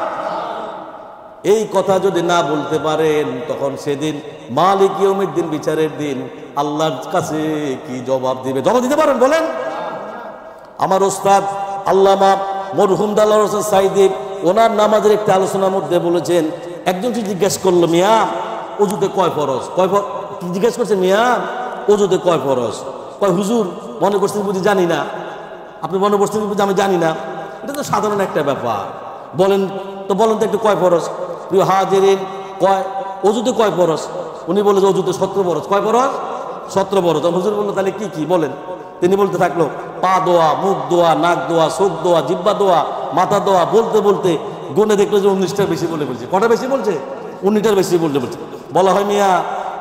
এই কথা যদি না বলতে পারেন, তখন সেদিন মালিক ইয়াউমিদ্দিন, বিচারের দিন, আল্লাহর কাছে কি জবাব দিবে? জবাব দিতে পারেন? বলেন। আমার ওস্তাদ আল্লামা মরহুম দালাল হোসেন সাইদি ওনার নামাজের একটা আলোচনার মধ্যে বলেছেন, একজন জিজ্ঞেস করলো, মিয়া ওযুতে কয় ফরজ? কি জিজ্ঞেস করছে? মিয়া ওযুতে কয় ফরজ? কয় হুজুর মনে করছেন বুঝি জানি না। আপনি মনে করছেন বুঝি আমি জানি না? এটা তো সাধারণ একটা ব্যাপার। বলেন তো, বলেন তো একটু কয় ফরজ? প্রিয় হাজিরিন, কয় ওযুতে কয় ফরজ? উনি বলে যে ওযুতে 17 ফরজ। কয় ফরজ? 17 ফরজ। হুজুর বললো তাহলে কি কি বলেন? তিনি বলতে থাকলো, পা দোয়া, মুখ দোয়া, নাক দোয়া, চোখ দোয়া, জিহ্বা দোয়া, মাথা দোয়া, বলতে বলতে গুনে দেখলো যে 19টার বেশি বলে বলছে। কটা বেশি বলছে? 19টার বেশি বলতে বলছে। বলা হয়, মিয়া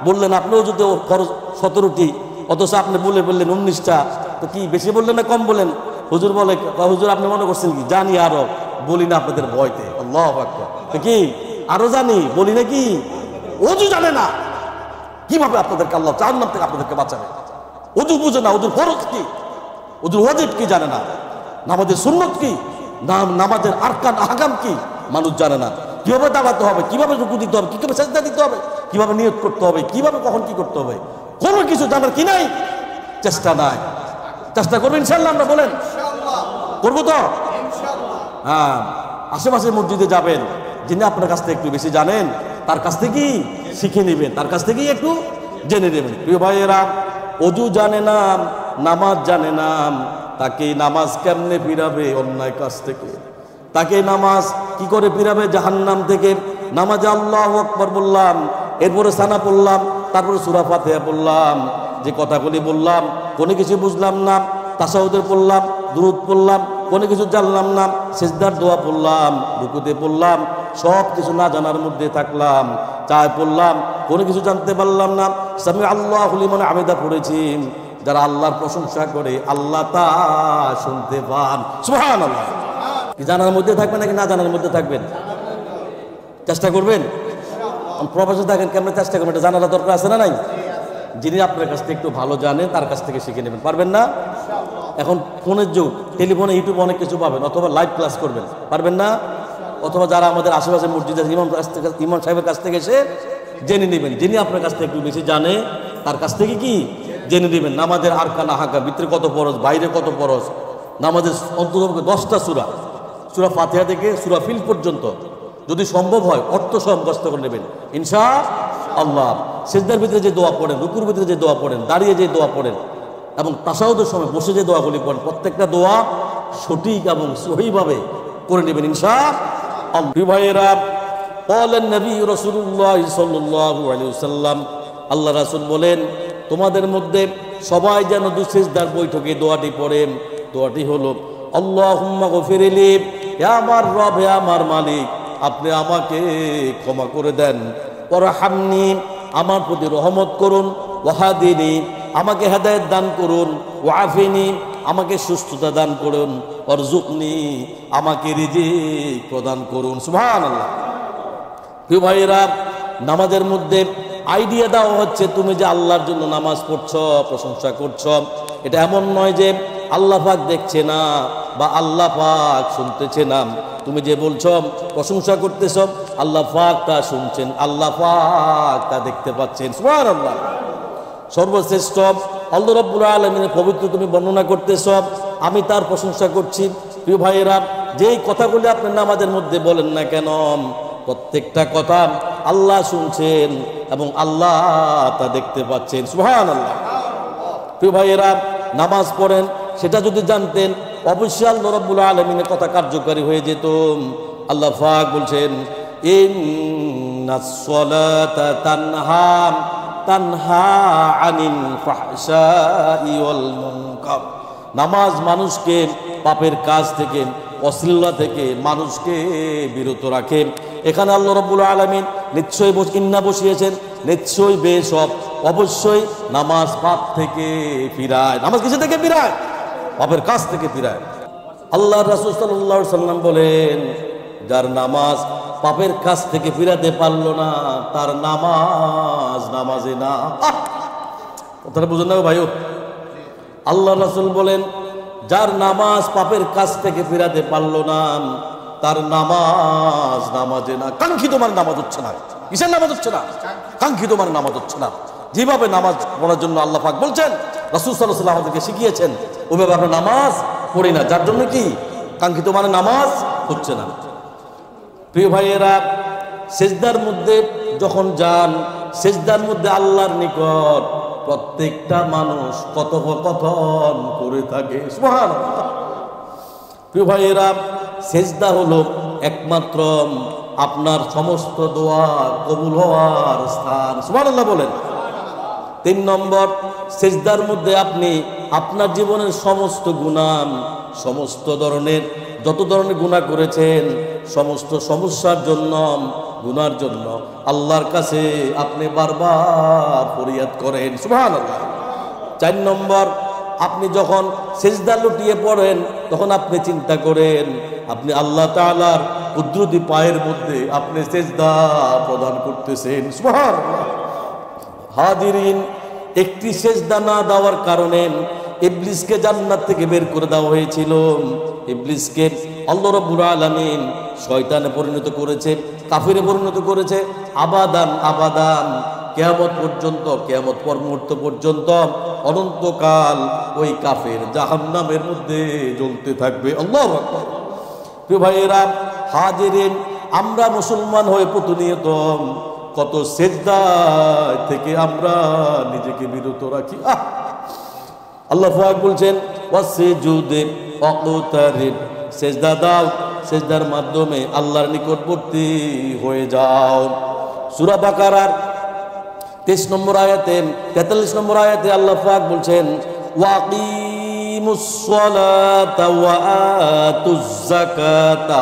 বললেন আপনিও যদি ফরজ 17টি, অথচ আপনি বললেন 19টা, তো কি বেশি বললেন না কম বলেন? হুজুর বলে, হুজুর আপনি মনে করছেন কি জানি আরো, বলি না আপনাদের ভয়তে। আল্লাহু আকবার। তো কি আরো জানি, বলি না কি? ওযু জানে না, কিভাবে আপনাদেরকে আল্লাহ জাহান্নাম থেকে আপনাদেরকে বাঁচাবে? ওযু বুঝে না, ওযুর ফরজ কি, ওযুর ওয়াজিব কি জানে না, নামাজের সুন্নত কি, নামাজের আরকান আহকাম কি মানুষ জানে না। কিভাবে দাঁড়াতে হবে, কিভাবে রুকু দিতে হবে, কিভাবে সিজদা দিতে হবে, কিভাবে নিয়ত করতে হবে, কিভাবে কখন কি করতে হবে, কোনো কিছু জানার কি নাই, চেষ্টা নাই। চেষ্টা করবেন ইনশাআল্লাহ? আমরা বলেন করবো তো? হ্যাঁ, আশেপাশের মসজিদে যাবেন, যিনি আপনার কাছ থেকে একটু বেশি জানেন তার কাছ থেকেই শিখে নেবেন, তার কাছ থেকেই একটু জেনে নেবেন। প্রিয় ভাইয়েরা, ওযু জানে না, নামাজ জানে না, তাকে নামাজ কেমনে ফিরাবে অন্যায় কাজ থেকে? তাকে নামাজ কি করে ফিরাবে জাহান্নাম থেকে? নামাজে আল্লাহু আকবার বললাম, এরপরে সানা পড়লাম, তারপরে সূরা ফাতিহা পড়লাম, যে কথাগুলি বললাম কোনো কিছু বুঝলাম না, তাশাহুদে পড়লাম, দুরূদ পড়লাম, কোনো কিছু জানলাম না, সিজদার দোয়া পড়লাম, রুকুতে পড়লাম, সব কিছু না জানার মধ্যে থাকলাম, চায় পড়লাম, কোনো কিছু জানতে পারলাম না। সামি আল্লাহু লিমান হামিদা পড়েছি, যারা আল্লাহর প্রশংসা করে আল্লাহ তা শুনতে পান। সুবহানাল্লাহ। কি জানার মধ্যে থাকবেন নাকি না জানার মধ্যে থাকবেন? চেষ্টা করবেন। প্রবাসে থাকেন, কেমন চেষ্টা করবেন? এটা জানার দরকার আছে না নাই? যিনি আপনার কাছ থেকে একটু ভালো জানেন তার কাছ থেকে শিখে নেবেন। পারবেন না? এখন ফোনের যুগ, টেলিফোনে ইউটিউবে অনেক কিছু পাবেন, অথবা লাইভ ক্লাস করবেন। পারবেন না? অথবা যারা আমাদের আশেপাশে মসজিদের ইমাম সাহেবের কাছ থেকে এসে জেনে নেবেন। যিনি আপনার কাছ থেকে একটু বেশি জানে তার কাছ থেকে কি জেনে নেবেন। নামাজের আরকান আহকাম, ভিতরে কত ফরজ, বাইরে কত ফরজ, নামাজের অন্তত 10টা সূরা, সূরা ফাতিহা থেকে সূরা ফিল পর্যন্ত যদি সম্ভব হয় অর্থ সহ মুখস্থ করে নেবেন ইনশাআল্লাহ। সিজদার ভিতরে যে দোয়া পড়েন, রুকুর ভিতরে যে দোয়া পড়েন, দাঁড়িয়ে যে দোয়া পড়েন, এবং তাশাহুদের সময় বসে যে দোয়াগুলি পড়েন, প্রত্যেকটা দোয়া সঠিক এবং সহিভাবে করে নেবেন ইনশাআল্লাহ। ভাইয়েরা, বলেন নবী রাসূলুল্লাহ সাল্লাল্লাহু আলাইহি ওয়াসাল্লাম, আল্লাহ রাসূল বলেন, তোমাদের মধ্যে সবাই যেন দুই সিজদার বৈঠকে দোয়াটি পড়েন। দোয়াটি হলো, আল্লাহুম্মা গফিরলি, হে আমার রব, হে আমার মালিক, আপনি আমাকে ক্ষমা করে দেন। ওয়ারহামনি, আমার প্রতি রহমত করুন। ওয়াহাদিনি, আমাকে হেদায়েত দান করুন। ওয়াফিনি, আমাকে সুস্থতা দান করুন, অরজুকনি আমাকে রিজিক প্রদান করুন। সুবহানাল্লাহ। প্রিয় ভাইয়েরা, নামাজের মধ্যে আইডিয়া দেওয়া হচ্ছে তুমি যে আল্লাহর জন্য নামাজ পড়ছ, প্রশংসা করছ, এটা এমন নয় যে আল্লাহ পাক দেখছে না বা আল্লাহ পাক শুনতেছে না। তুমি যে বলছো প্রশংসা করতেছ, আল্লাহ পাক তা শুনছেন, আল্লাহ পাক তা দেখতে পাচ্ছেন। সুবহানাল্লাহ। সর্বশ্রেষ্ঠ আল্লাহ রাব্বুল আলামিনের পবিত্র তুমি বর্ণনা করতেছ, আমি তার প্রশংসা করছি। প্রিয় ভাইয়েরা, যেই কথাগুলি আপনি নামাজের মধ্যে বলেন না কেন, প্রত্যেকটা কথা আল্লাহ শুনছেন এবং আল্লাহ তা দেখতে পাচ্ছেন। সুবহানাল্লাহ। প্রিয় ভাইয়েরা, নামাজ পড়েন সেটা যদি জানতেন, অবশ্যই আল্লাহ রাব্বুল আলামিনের কথা কার্যকারী হয়ে যেত। আল্লাহ পাক বলছেন, ইন্নাস সালাতা তানহা আনিল ফাহশাই ওয়াল মুনকার। নামাজ মানুষকে পাপের কাজ থেকে, অশ্লীলতা থেকে মানুষকে বিরত রাখে। এখানে আল্লাহ রাব্বুল আলামিন নিশ্চয়ই ইন্না বসিয়েছেন, নিশ্চয়ই বেশক, অবশ্যই নামাজ পাপ থেকে ফিরায়। নামাজ কিসে থেকে ফিরায়? পাপের কাজ থেকে ফিরায়। আল্লাহ রাসূল সাল্লাল্লাহু আলাইহি সাল্লাম বলেন, যার নামাজ পাপের কাজ থেকে ফিরাতে পারলো না, তার নামাজ নামাজে না। কথাটা বুঝেন না ভাইও? আল্লাহ রাসূল বলেন, যার নামাজ পাপের কাজ থেকে ফিরাতে পারলো না, তার নামাজ নামাজে না। কাঙ্ক্ষিত মানে নামাজ হচ্ছে না। কিসের নামাজ হচ্ছে না? কাঙ্ক্ষিত মানে নামাজ হচ্ছে না। যেভাবে নামাজ পড়ার জন্য আল্লাহ পাক বলছেন, রাসূল সাল্লাল্লাহু আলাইহি ওয়াসাল্লাম আমাদেরকে শিখিয়েছেন, ওইভাবে আমরা নামাজ পড়ি না, যার জন্য কি কাঙ্ক্ষিত মানে নামাজ হচ্ছে না। প্রিয় ভাইয়েরা, সেজদার মধ্যে যখন যান, সেজদার মধ্যে আল্লাহর নিকট প্রত্যেকটা মানুষ কথোপকথন করে থাকে। সুবহানাল্লাহ। প্রিয় ভাইয়েরা, সেজদা হলো একমাত্র আপনার সমস্ত দোয়া কবুল হওয়ার স্থান। সুবহানাল্লাহ বলেন। 3 নম্বর, সেজদার মধ্যে আপনি আপনার জীবনের সমস্ত গুনাহ, সমস্ত ধরনের যত ধরনের গুনাহ করেছেন, সমস্ত সমস্যার জন্য, গুনার জন্য আল্লাহর কাছে আপনি বারবার ফরিয়াদ করেন। সুবহানাল্লাহ। 4 নম্বর, আপনি যখন সেজদা লুটিয়ে পড়েন, তখন আপনি চিন্তা করেন আপনি আল্লাহ তাআলার কুদরতি পায়ের মধ্যে আপনি সেজদা প্রদান করতেছেন। সুবহানাল্লাহ। হাজিরিন, একটি সেজদা না দেওয়ার কারণে ইবলিসকে জান্নাত থেকে বের করে দেওয়া হয়েছিল। ইবলিসকে আল্লাহ রাব্বুল আলামিন শয়তানে পরিণত করেছে, কাফিরে পরিণত করেছে, আবাদান আবাদান, কিয়ামত পর্যন্ত, কিয়ামত পর মুহূর্ত পর্যন্ত অনন্তকাল ওই কাফের জাহান্নামের মধ্যে জ্বলতে থাকবে। আল্লাহু আকবার। প্রিয় ভাইয়েরা, হাজিরিন, আমরা মুসলমান হয়ে প্রতিনিয়ত কত সেজদা থেকে আমরা নিজেকে বিরত রাখি। আল্লাহ পাক বলছেন, ওয়াসজুদে ওয়াকতারিব, সেজদা দাও, সেজদার মাধ্যমে আল্লাহর নিকটবর্তী হয়ে যাও। সূরা বাকারার 23 নম্বর আয়াতে, 43 নম্বর আয়াতে আল্লাহ পাক বলছেন, ওয়াকিমুস সালাতা ওয়া আতুজ যাকাতা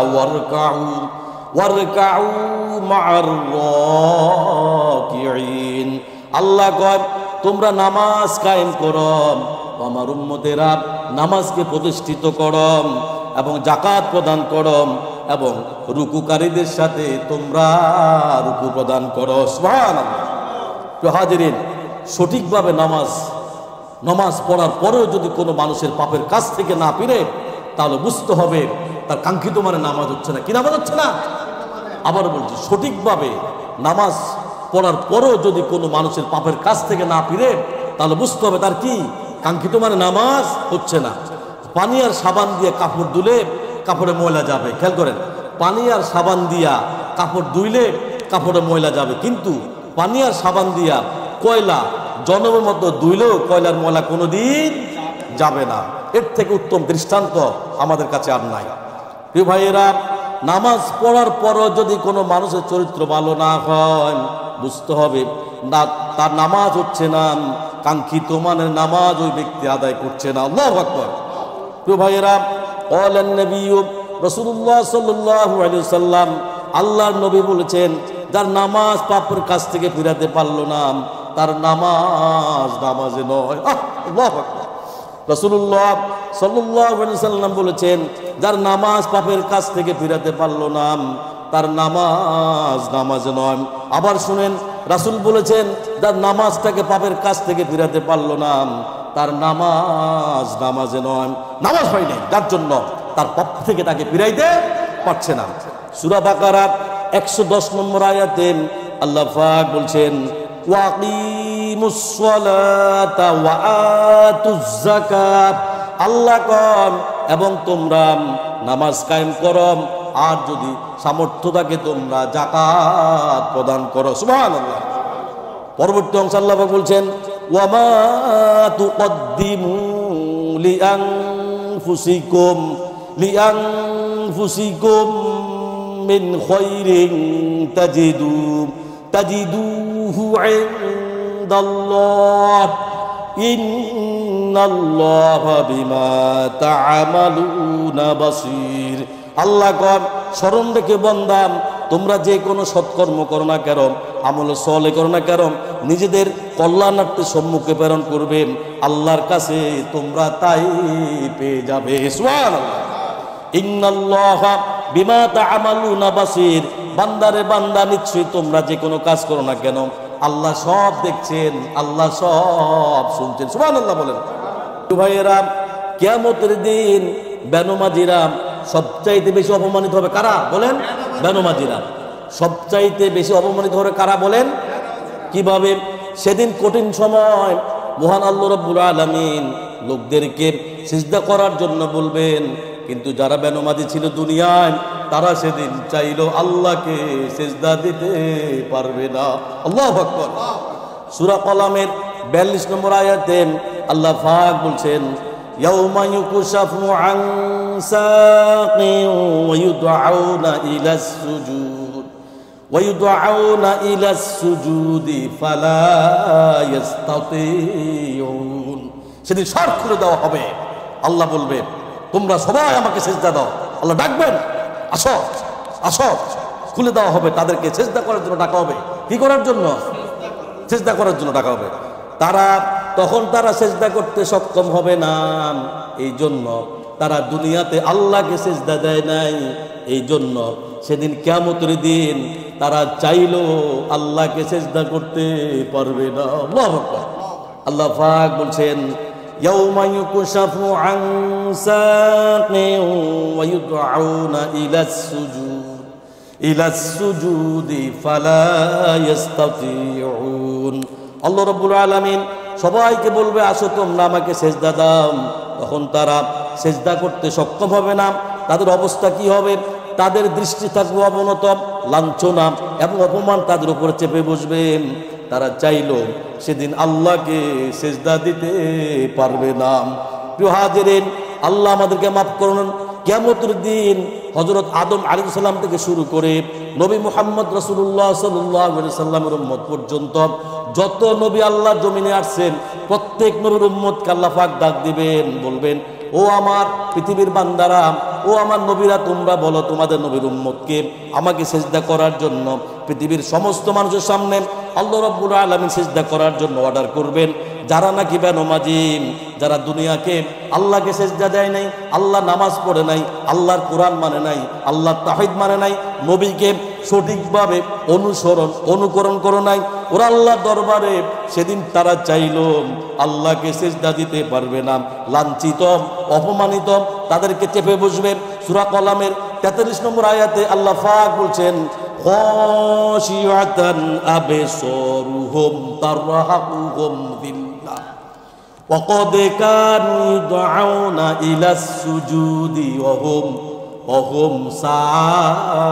ওয়ারকাউ মা'আর রাকিঈন। আল্লাহ কয়, তোমরা নামাজ কায়েম করো, আমার উম্মতেরা নামাজকে প্রতিষ্ঠিত করো এবং যাকাত প্রদান করো এবং রুকুকারীদের সাথে তোমরা রুকু প্রদান করো। সুবহানাল্লাহ। তো হাজিরিন, সঠিকভাবে নামাজ পড়ার পরেও যদি কোনো মানুষের পাপের কাছ থেকে না ফিরে, তাহলে বুঝতে হবে তার কাঙ্ক্ষিত মানে নামাজ হচ্ছে না। কি নামাজ হচ্ছে না? আবার বলছি, সঠিকভাবে নামাজ পড়ার পরেও যদি কোনো মানুষের পাপের কাছ থেকে না ফিরে, তাহলে বুঝতে হবে তার কি কাঙ্ক্ষিত মানে নামাজ হচ্ছে না। পানি আর সাবান দিয়ে কাপড় ধুলে কাপড়ে ময়লা যাবে। খেয়াল করেন, পানি আর সাবান দিয়া কাপড় ধুইলে কাপড়ে ময়লা যাবে, কিন্তু পানি আর সাবান দিয়া কয়লা জনমের মতো ধুইলেও কয়লার ময়লা কোনোদিন যাবে না। এর থেকে উত্তম দৃষ্টান্ত আমাদের কাছে আর নাই। প্রিয় ভাইয়েরা, নামাজ পড়ার পরও যদি কোনো মানুষের চরিত্র ভালো না হয়, বুঝতে হবে না তার নামাজ হচ্ছে না, কাঙ্ক্ষিত মানের নামাজ ওই ব্যক্তি আদায় করছে না। আল্লাহু আকবার। প্রিয় ভাইয়েরা, ক্বালান নবী রাসূলুল্লাহ সাল্লাল্লাহু আলাইহি ওয়াসাল্লাম, আল্লাহর নবী বলেছেন, যার নামাজ পাপের কাছ থেকে ফিরাতে পারলো না, তার নামাজ নামাজে নয়। আল্লাহু আকবার। রাসূলুল্লাহ সাল্লাল্লাহু আলাইহি ওয়াসাল্লাম বলেছেন, যার নামাজ পাপের কাছ থেকে ফিরাতে পারলো না তার নামাজ নয়। আবার শুনেন, রাসূল বলেছেন, যার নামাজটাকে পাপের কাছ থেকে ফিরাতে পারলো না তার নামাজে নয়। নামাজ হয় নাই, যার জন্য তার পাপ থেকে তাকে ফিরাইতে পারছে না। সূরা বাকারার 110 নম্বর আয়াতে আল্লাহ পাক বলছেন, ওয়াকিমুস সালাতা ওয়া আতুজ যাকাত, আল্লাহ কন এবং তোমরা নামাজ কায়েম করো, আর যদি সামর্থ্য থাকে তোমরা যাকাত প্রদান করো। সুবহানাল্লাহ। পরবর্তী অংশ আল্লাহ পাক বলছেন, ওয়া মা তুকদ্দিমু লিআনফুসিকুম মিন খায়রিন তাজিদুহু ইনদাল্লাহ ইন্নাল্লাহা বিমা তা'মালুনা বাসীর। আল্লাহ কন, স্মরণ রেখে বান্দা, তোমরা যে কোনো সৎকর্ম করো না কেন, আমল সলে করো না কেন, নিজেদের কল্যাণার্থে সম্মুখে প্রেরণ করবে, আল্লাহর কাছে তোমরা তাই পেয়ে যাবে। সুবহানাল্লাহ। ইন্নাল্লাহা বিমা তা'মালুনা বাসীর। বান্দারে বান্দা, নিশ্চয়ই তোমরা যে কোনো কাজ করো না কেন আল্লাহ সব দেখছেন, আল্লাহ সব শুনছেন। সুবহানাল্লাহ বলেন। ভাইয়েরা, কিয়ামতের দিন বেনমাজিরা সবচাইতে বেশি অপমানিত হবে। কারা বলেন? বেনমাজিরা সবচাইতে বেশি অপমানিত হবে। কারা বলেন? কিভাবে? সেদিন কঠিন সময় মহান আল্লাহ রাব্বুল আলামিন লোকদেরকে সিজদা করার জন্য বলবেন, কিন্তু যারা বেনমাজি ছিল দুনিয়ায় তারা সেদিন চাইলো আল্লাহকে সিজদা দিতে পারবে না। আল্লাহু আকবার। সূরা কলামের 42 নম্বর আয়াতে আল্লাহ পাক বলছেন, ইয়াউমা ইউকশাফু আন সাকিন ওয়া ইউদআউনা ইলাস সুজুদি ফালা ইস্তাতিউন। সেদিন সর খুলে দেওয়া হবে। আল্লাহ বলবে, তোমরা সবাই আমাকে সিজদা দাও। আল্লাহ ডাকবেন, আসো আসো। খুলে দেওয়া হবে, তাদেরকে সিজদা করার জন্য ডাকা হবে। কি করার জন্য? সিজদা করার জন্য ডাকা হবে। তখন তারা সিজদা করতে সক্ষম হবে না। এই জন্য তারা দুনিয়াতে আল্লাহকে সিজদা দেয় নাই। এই জন্য সেদিন কিয়ামতের দিন তারা চাইলো আল্লাহকে সিজদা করতে পারবে না। আল্লাহু আকবার। আল্লাহ পাক বলছেন, ইয়াউমা ইউকশাফু আন সাকিন ওয়া ইউদআউনা ইলাস সুজুদি ফালা ইস্তাতিউন। আল্লাহ রাব্বুল আলামিন সবাইকে বলবে, আসো তোমরা আমাকে সিজদা দাও। তখন তারা সিজদা করতে সক্ষম হবে না। তাদের অবস্থা কি হবে? তাদের দৃষ্টি থাকবে অবনত, লাঞ্ছনা এবং অপমান তাদের উপরে চেপে বসবে। তারা চাইলো সেদিন আল্লাহকে সিজদা দিতে পারবে না। প্রিয় হাজিরিন, আল্লাহ আমাদেরকে মাফ করুন। কিয়ামতের দিন হযরত আদম আলাইহিস সালাম থেকে শুরু করে নবী মুহাম্মদ রাসূলুল্লাহ সাল্লাল্লাহু আলাইহি সাল্লামের উম্মত পর্যন্ত যত নবী আল্লাহ জমিনে আসছেন, প্রত্যেক নবীর উম্মতকে আল্লাহ পাক ডাক দিবেন, বলবেন, ও আমার পৃথিবীর বান্দারা, ও আমার নবীরা, তোমরা বলো তোমাদের নবীর উম্মতকে আমাকে সিজদা করার জন্য। পৃথিবীর সমস্ত মানুষের সামনে আল্লাহ রাব্বুল আলামিন সিজদা করার জন্য অর্ডার করবেন। যারা নাকি বেনমাজি, যারা দুনিয়াকে আল্লাহকে সিজদা দেয় নাই, আল্লাহ নামাজ পড়ে নাই, আল্লাহর কোরআন মানে নাই, আল্লাহর তাওহীদ মানে নাই, নবীকে সঠিকভাবে অনুকরণ করে নাই, ওরা আল্লাহর দরবারে সেদিন তারা চাইলো আল্লাহকে সিজদা দিতে পারবে না। লাঞ্ছিত, অপমানিত, তাদেরকে চেপে বসবে। সূরা কলামের 43 নম্বর আয়াতে আল্লাহ পাক বলছেন, খাশিয়াতান আবসারুহুম তারহাকুহুম যিল্লাহ ওয়া ক্বাদ কানু ইদউনা ইলাস সুজুদি ওয়া হুম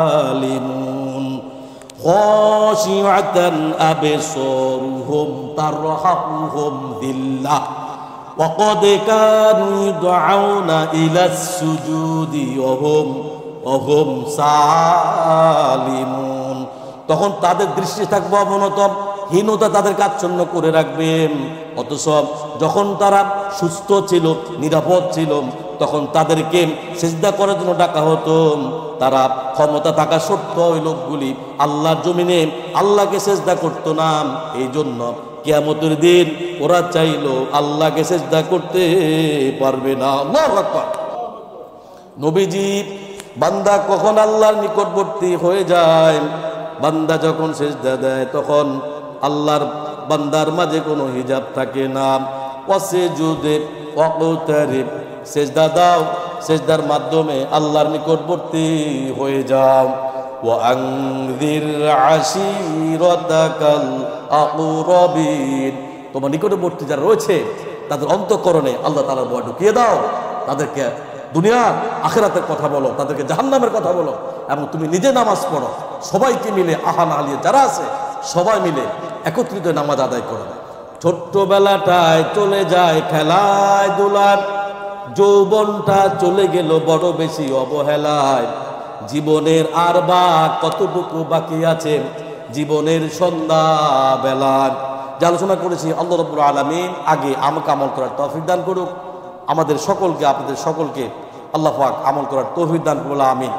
সালিমুন। খাশিয়াতান আবসারুহুম তারহাকুহুম যিল্লাহ ওয়া ক্বাদ কানু ইদউনা ইলাস সুজুদি ওয়া হুম সালিমুন। তখন তাদের দৃষ্টি থাকবে অবনত, হীনতা তাদের কাচ্ছন্ন করে রাখবে। অথচ যখন তারা সুস্থ ছিল, নিরাপদ ছিল, তখন তাদেরকে সিজদা করার জন্য ডাকা হতো। তারা ক্ষমতা থাকা সত্ত্বেও ওই লোকগুলি আল্লাহর জমিনে আল্লাহকে সিজদা করতো না। এই জন্য কিয়ামতের দিন ওরা চাইলো আল্লাহকে সিজদা করতে পারবে না। আল্লাহু আকবার। নবীজি বান্দা কখন আল্লাহর নিকটবর্তী হয়ে যায়, বান্দা যখন সিজদা দেয় তখন আল্লাহর বান্দার মাঝে কোনো হিজাব থাকে না। ওয়াসজুদে ওয়াকতারিব, সিজদা দাও, সিজদার মাধ্যমে আল্লাহর নিকটবর্তী হয়ে যাও। ওয়া আনযির আশিরাতাকাল আকরাবিন, তোমার নিকটবর্তী যারা রয়েছে তাদের অন্তঃকরণে আল্লাহ তাআলার ভয় ঢুকিয়ে দাও। তাদেরকে দুনিয়া আখিরাতের কথা বলো, তাদেরকে জাহান্নামের কথা বলো, এবং তুমি নিজে নামাজ পড়ো। সবাইকে মিলে আহান আলিয়ে যারা আছে সবাই মিলে একত্রিত নামাজ আদায় করো। ছোট্টবেলাটায় চলে যায় খেলায় দুলার, যৌবনটা চলে গেল বড় বেশি অবহেলায়। জীবনের আর বা কতটুকু বাকি আছে জীবনের সন্ধ্যা বেলায়। যে আলোচনা করেছি আল্লাহ রাব্বুল আলামিন আগে আমাকে আমল করার তৌফিক দান করুক, আমাদের সকলকে আপনাদের সকলকে আল্লাহ পাক আমল করার তৌফিক দান করুন। আমিন।